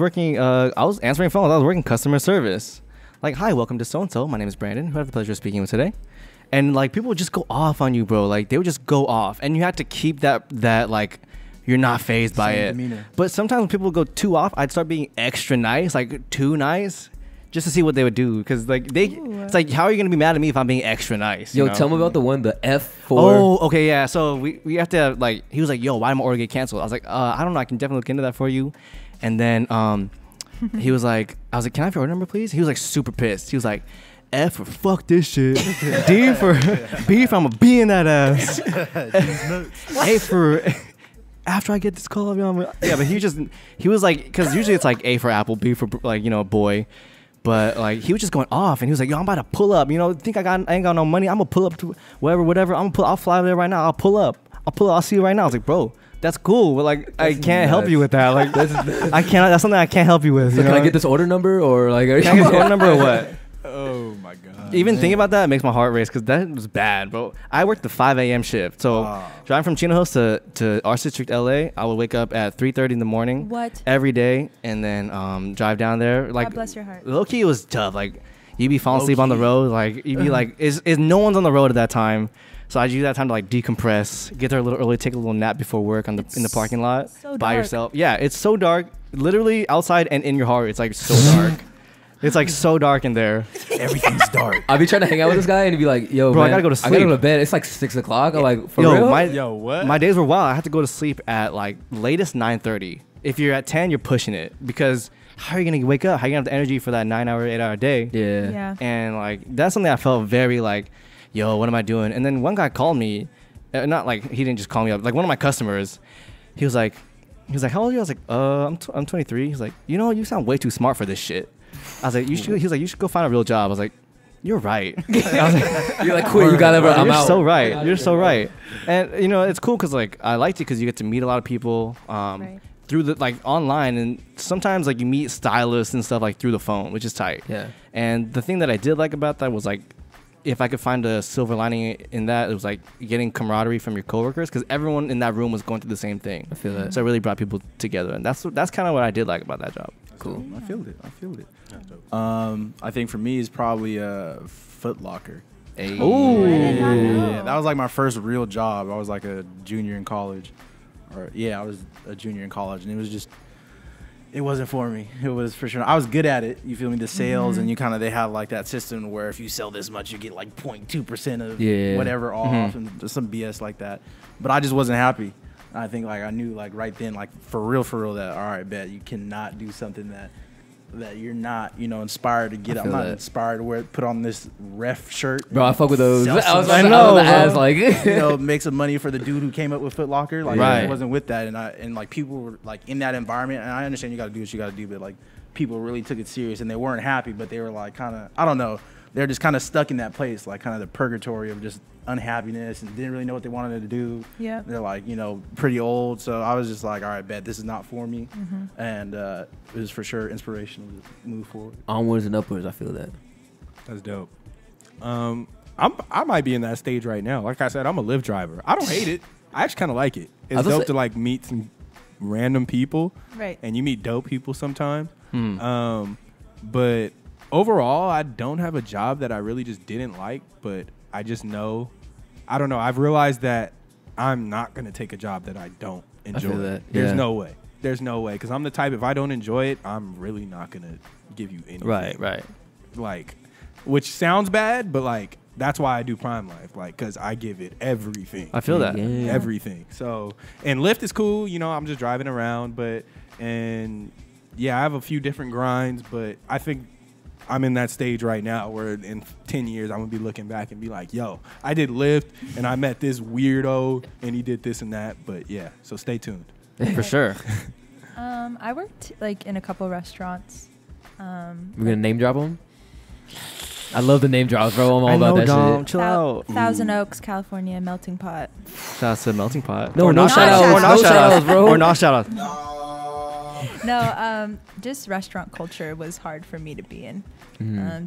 working. I was answering phones. I was working customer service. Hi, welcome to so and so. My name is Brandon. Who I have the pleasure of speaking with today. And people would just go off on you, bro. They would just go off, and you had to keep that you're not phased by Same it. demeanor. But sometimes when people would go too off, I'd start being extra nice, too nice, just to see what they would do. Because it's how are you gonna be mad at me if I'm being extra nice? Yo, you know? tell me about the F4. Oh, okay, yeah. So we have to he was like, yo, why did my order get canceled? I was like, I don't know. I can definitely look into that for you. And then he was like, I was like, can I have your order number, please? He was super pissed. He was like, F for fuck this shit. D for B for I'm a B in that ass. A for after I get this call, yeah. But he was like, because usually it's A for apple, B for boy. But he was just going off, and he was like, "Yo, I'm about to pull up. Think I ain't got no money? I'm gonna pull up to whatever. I'll fly there right now. I'll pull up. I'll see you right now." I was like, "Bro, that's cool, but I can't help you with that. I can't. That's something I can't help you with. So can I get this order number or Can I get this order number or what?" Oh my god. Even thinking about that makes my heart race because that was bad, bro. I worked the 5 a.m. shift. So driving from Chino Hills to our district, LA, I would wake up at 3:30 in the morning. What? Every day, and then drive down there. God bless your heart. Low key, it was tough. You'd be falling asleep on the road. You'd be is no one's on the road at that time. So I'd use that time to decompress, get there a little early, take a little nap before work in the parking lot so by dark. yourself. Yeah, it's so dark. Literally outside and in your heart, it's so dark. It's so dark in there. Everything's dark. I'll be trying to hang out with this guy and he'd be like, "Yo, Bro, I man, gotta go to I gotta go sleep." to bed. It's 6 o'clock." I'm like, "For real?" What? My days were wild. I had to go to sleep at latest 9:30. If you're at 10, you're pushing it because how are you gonna wake up? How are you gonna have the energy for that 9-hour, 8-hour day? Yeah. Yeah. And that's something I felt very yo, what am I doing? And then one guy called me, not he didn't just call me up. One of my customers, he was like, how old are you? I was like, I'm 23. He's like, you sound way too smart for this shit. I was like, you should. He was like, you should go find a real job. I was like, You're right. You're like, quit. You got to. I'm You're out. so right. You're so right. And you know, it's cool because like I liked it because you get to meet a lot of people through the like online, and sometimes like you meet stylists and stuff like through the phone, which is tight. Yeah. And the thing that I did like about that was like, if I could find a silver lining in that, it was like getting camaraderie from your coworkers because everyone in that room was going through the same thing. I feel that. So it really brought people together, and that's kind of what I did like about that job. Cool. I feel it. I think for me is probably a Foot Locker. Hey. Ooh. Yeah, that was like my first real job. I was like a junior in college, I was a junior in college, and it wasn't for me. It was for sure. I was good at it. You feel me? The sales, and they have like that system where if you sell this much, you get like 0.2% of whatever off, and just some BS like that. But I just wasn't happy. I think like I knew like right then, like for real that all right, bet you cannot do something that you're not, inspired to get. I'm not inspired to put on this ref shirt. Bro, I fuck with those. I know. Like make some money for the dude who came up with Foot Locker. Like I wasn't with that, and like people were like in that environment. And I understand you got to do what you got to do, but like people really took it serious and they weren't happy, but they were like kind of, I don't know, they're just kind of stuck in that place, like kind of the purgatory of just unhappiness and didn't really know what they wanted to do. Yeah. They're like, pretty old. So I was just like, all right, bet this is not for me. And it was for sure inspirational to move forward. Onwards and upwards, I feel that. That's dope. I might be in that stage right now. Like I said, I'm a Lyft driver. I don't hate it. I actually kind of like it. It's dope to like meet some random people. Right. And you meet dope people sometimes. But overall, I don't have a job that I really just didn't like, but I just know, I don't know. I've realized that I'm not going to take a job that I don't enjoy. I feel that. There's no way. There's no way. Because I'm the type, if I don't enjoy it, I'm really not going to give you anything. Right. Like, which sounds bad, but like, that's why I do Prime Life. Like, because I give it everything. I feel that. Yeah. Everything. So, and Lyft is cool. I'm just driving around. I have a few different grinds, but I think I'm in that stage right now where in 10 years, I'm going to be looking back and be like, yo, I did Lyft and I met this weirdo and he did this and that. But yeah, so stay tuned. For sure. I worked like in a couple reshurants. We're going to name drop them? I love the name drops, bro. I'm all about that shit. Chill out. Thousand Oaks, California, Melting Pot. Shout out to Melting Pot. No, no shout outs. shout-outs. No shout outs, bro. Or no shout outs. No, just restaurant culture was hard for me to be in.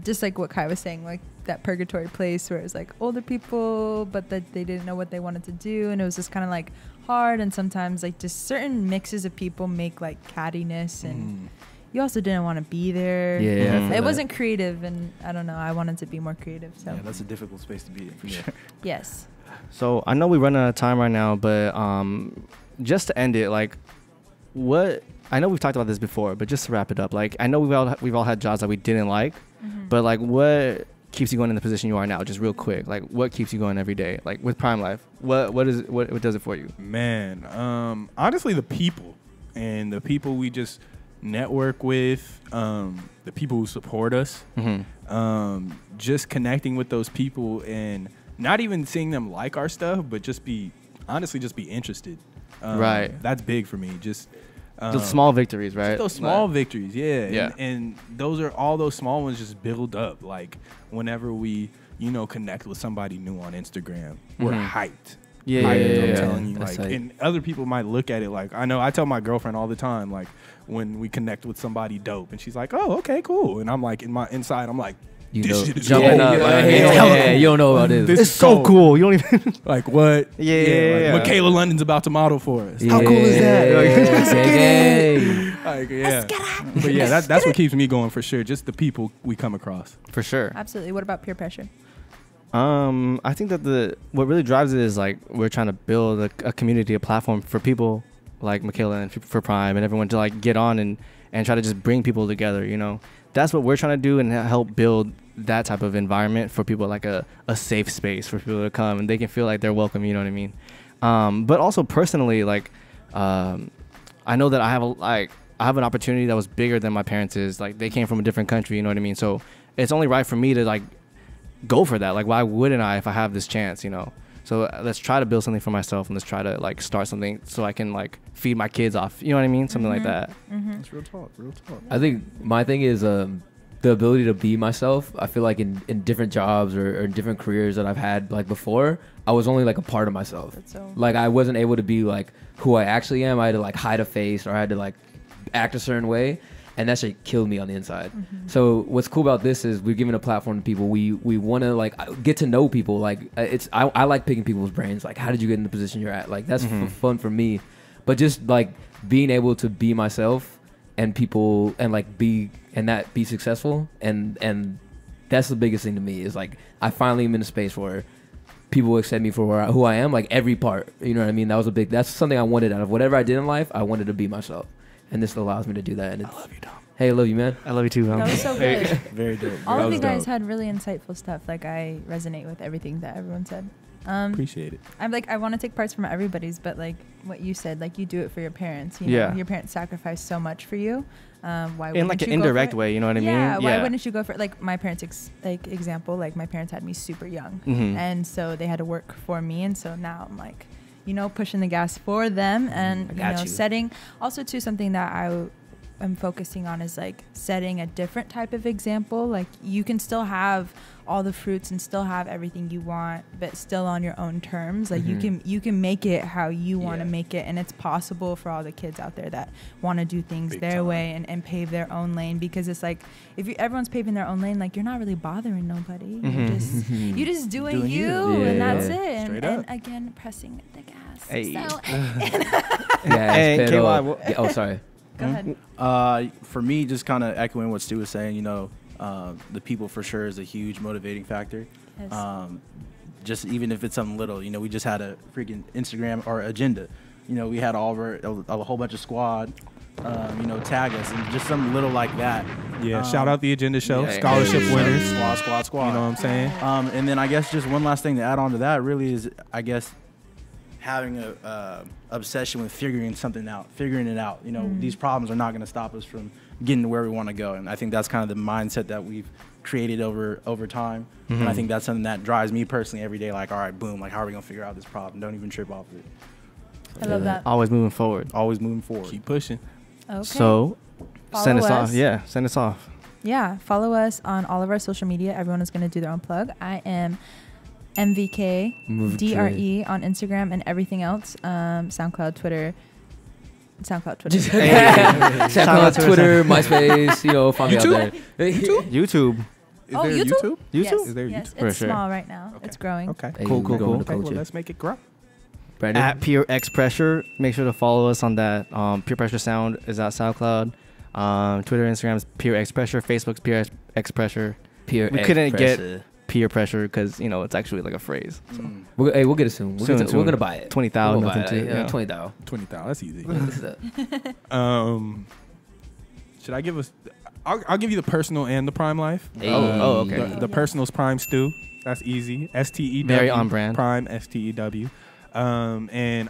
Just like what Kai was saying, like that purgatory place where it was like older people, but that they didn't know what they wanted to do, and it was just kind of like hard. And sometimes like just certain mixes of people make like cattiness, and you also didn't want to be there. Yeah, it wasn't creative, and I don't know. I wanted to be more creative. So Yeah, that's a difficult space to be in for sure. yes. So I know we run out of time right now, but just to end it, like, what? I know we've talked about this before, but just to wrap it up, like, I know we've all had jobs that we didn't like, but like, what keeps you going in the position you are now? Just real quick, like, what keeps you going every day? Like with Prime Life, what does it for you? Man, honestly, the people and the people we just network with, the people who support us, just connecting with those people and not even seeing them like our stuff, but just be interested. Right. That's big for me. Just The small victories, right? Those small victories, yeah. Yeah. And those are all those small ones just build up. Like whenever we, connect with somebody new on Instagram, we're hyped. Yeah, I'm telling you, That's like, hype. and other people might look at it like, I tell my girlfriend all the time, like, when we connect with somebody dope, and she's like, "Oh, okay, cool," and I'm like, inside, I'm like, this shit is jumping cool. up. Yeah, You don't know about this. This It's is so cool. You don't even. Like what? Yeah. Like, Michaela London's about to model for us. How cool is that? Like, yeah. But yeah, that's what keeps me going for sure. Just the people we come across. For sure. Absolutely. What about peer pressure? I think that what really drives it is like we're trying to build a community, a platform for people like Michaela and for Prime and everyone to like get on and try to just bring people together. That's what we're trying to do and help build that type of environment for people, like a safe space for people to come and they can feel like they're welcome. You know what I mean? But also personally, like I know that I have an opportunity that was bigger than my parents' is. Like they came from a different country. You know what I mean? So it's only right for me to like go for that. Like, why wouldn't I if I have this chance, So let's try to build something for myself and let's try to like start something so I can like feed my kids off. You know what I mean? Something like that. That's real talk. I think my thing is the ability to be myself. I feel like in different jobs or in different careers that I've had like before, I was only like a part of myself. Like I wasn't able to be like who I actually am. I had to like hide a face, or I had to like act a certain way, and that shit killed me on the inside. So what's cool about this is we're giving a platform to people. We want to like get to know people. Like I like picking people's brains. Like, how did you get in the position you're at? Like that's fun for me. But just like being able to be myself and people and like be successful, and that's the biggest thing to me is like I finally am in a space where people accept me for who I am, like every part. You know what I mean? That's something I wanted out of whatever I did in life. I wanted to be myself, and this allows me to do that. And I love you, Dom. Hey, I love you, man. I love you too, man. That was so good. Very dope. All of you guys had really insightful stuff. Like I resonate with everything that everyone said. Appreciate it. I'm like, I want to take parts from everybody's, but like what you said, like you do it for your parents. You know? Yeah. Your parents sacrificed so much for you. Why in like an indirect way, you know what I mean? Yeah. Why wouldn't you go for it? Like my parents, example, like my parents had me super young, and so they had to work for me, and so now I'm like, you know, pushing the gas for them, and you know, setting also too something that I'm focusing on is like setting a different type of example. Like you can still have all the fruits and still have everything you want, but still on your own terms. Like you can make it how you want to make it, and it's possible for all the kids out there that want to do things their way and pave their own lane. Because it's like if everyone's paving their own lane, like you're not really bothering nobody. You're just doing you, and that's it. And again, pressing the gas. Hey. So, Hey, KY. Oh, sorry. go ahead. For me, just kind of echoing what Stu was saying, you know, the people for sure is a huge motivating factor. Yes. Just even if it's something little, you know, we just had a freaking Instagram or agenda. You know, we had a whole bunch of squad, you know, tag us and just something little like that. Yeah, shout out the agenda show, yeah, scholarship winners. Squad. You know what I'm saying? And then I guess just one last thing to add on to that really is, I guess, having a obsession with figuring it out. You know, these problems are not going to stop us from getting to where we want to go. And I think that's kind of the mindset that we've created over time. And I think that's something that drives me personally every day. Like, all right, boom, like how are we going to figure out this problem? Don't even trip off of it. I love that. Always moving forward. Always moving forward. Keep pushing. Okay. So send us Follow off. Yeah, send us off. Yeah, follow us on all of our social media. Everyone is going to do their own plug. I am Mvkdre on Instagram and everything else. SoundCloud, Twitter. SoundCloud, Twitter, MySpace. You know, find me out there. YouTube. Is there YouTube? Yes, Is there yes. YouTube? It's small right now. Okay. It's growing. Okay. Hey, Cool. Okay, well, let's make it grow. Brandon? At Pure X Pressure. Make sure to follow us on that. Pure Pressure Sound is at SoundCloud. Twitter, Instagram is Pure X Pressure. Facebook's Pure X Pressure. We couldn't get peer pressure because, you know, it's actually like a phrase. So. We'll get it soon. We're going to buy it. 20,000. We'll nothing too. yeah. 20,000. 20,000. That's easy. Should I give us? I'll give you the personal and the Prime Life. Hey. Oh, okay. The personal's Prime Stew. That's easy. STEW. Very on brand. Prime STEW. And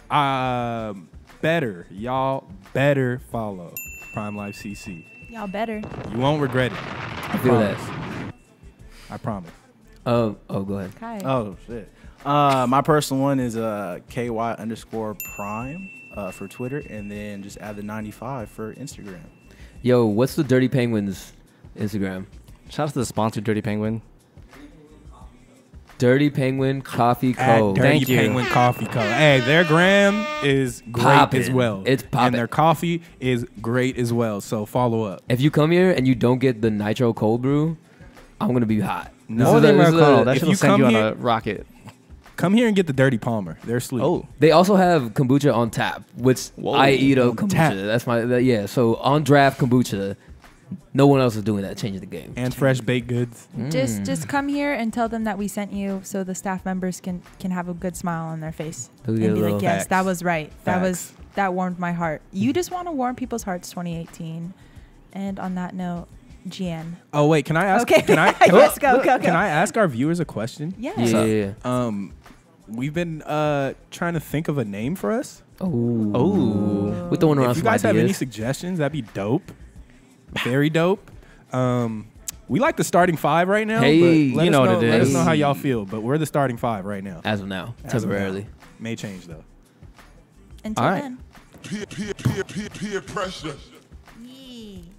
y'all better follow Prime Life CC. Y'all better. You won't regret it. I feel that. I promise. Oh, go ahead. Kai. Oh, shit. My personal one is KY_Prime for Twitter, and then just add the 95 for Instagram. Yo, what's the Dirty Penguins Instagram? Shout out to the sponsor, Dirty Penguin. Dirty Penguin Coffee Co. Dirty Thank you. Penguin Coffee Co. Hey, their gram is great Poppin'. as well. It's poppin'. And their coffee is great as well. So follow up. If you come here and you don't get the nitro cold brew, I'm gonna be hot. No, the Americano. That if should you send you on come a rocket. Come here and get the Dirty Palmer. They're sweet. Oh, They also have kombucha on tap, which I eat up kombucha. tap. That's yeah. So on draft kombucha, no one else is doing that. Changing the game. And fresh baked goods. Just come here and tell them that we sent you, so the staff members can have a good smile on their face They'll and get a be little like, yes, facts. that was right. Facts. That warmed my heart. You just want to warm people's hearts. 2018. And on that note, Gian. Oh wait, can I ask? Okay. Can I? Yes, go. Can I ask our viewers a question? Yes. Yeah. We've been trying to think of a name for us. Oh. We're throwing around If you some guys have any ideas. suggestions, that'd be dope. Very dope. We like the starting five right now. Hey, but let you us know what it Let us is. know how y'all feel. But we're the starting five right now. As of now, As of now. temporarily. May change though. Until All right. then. Peer pressure. Yee.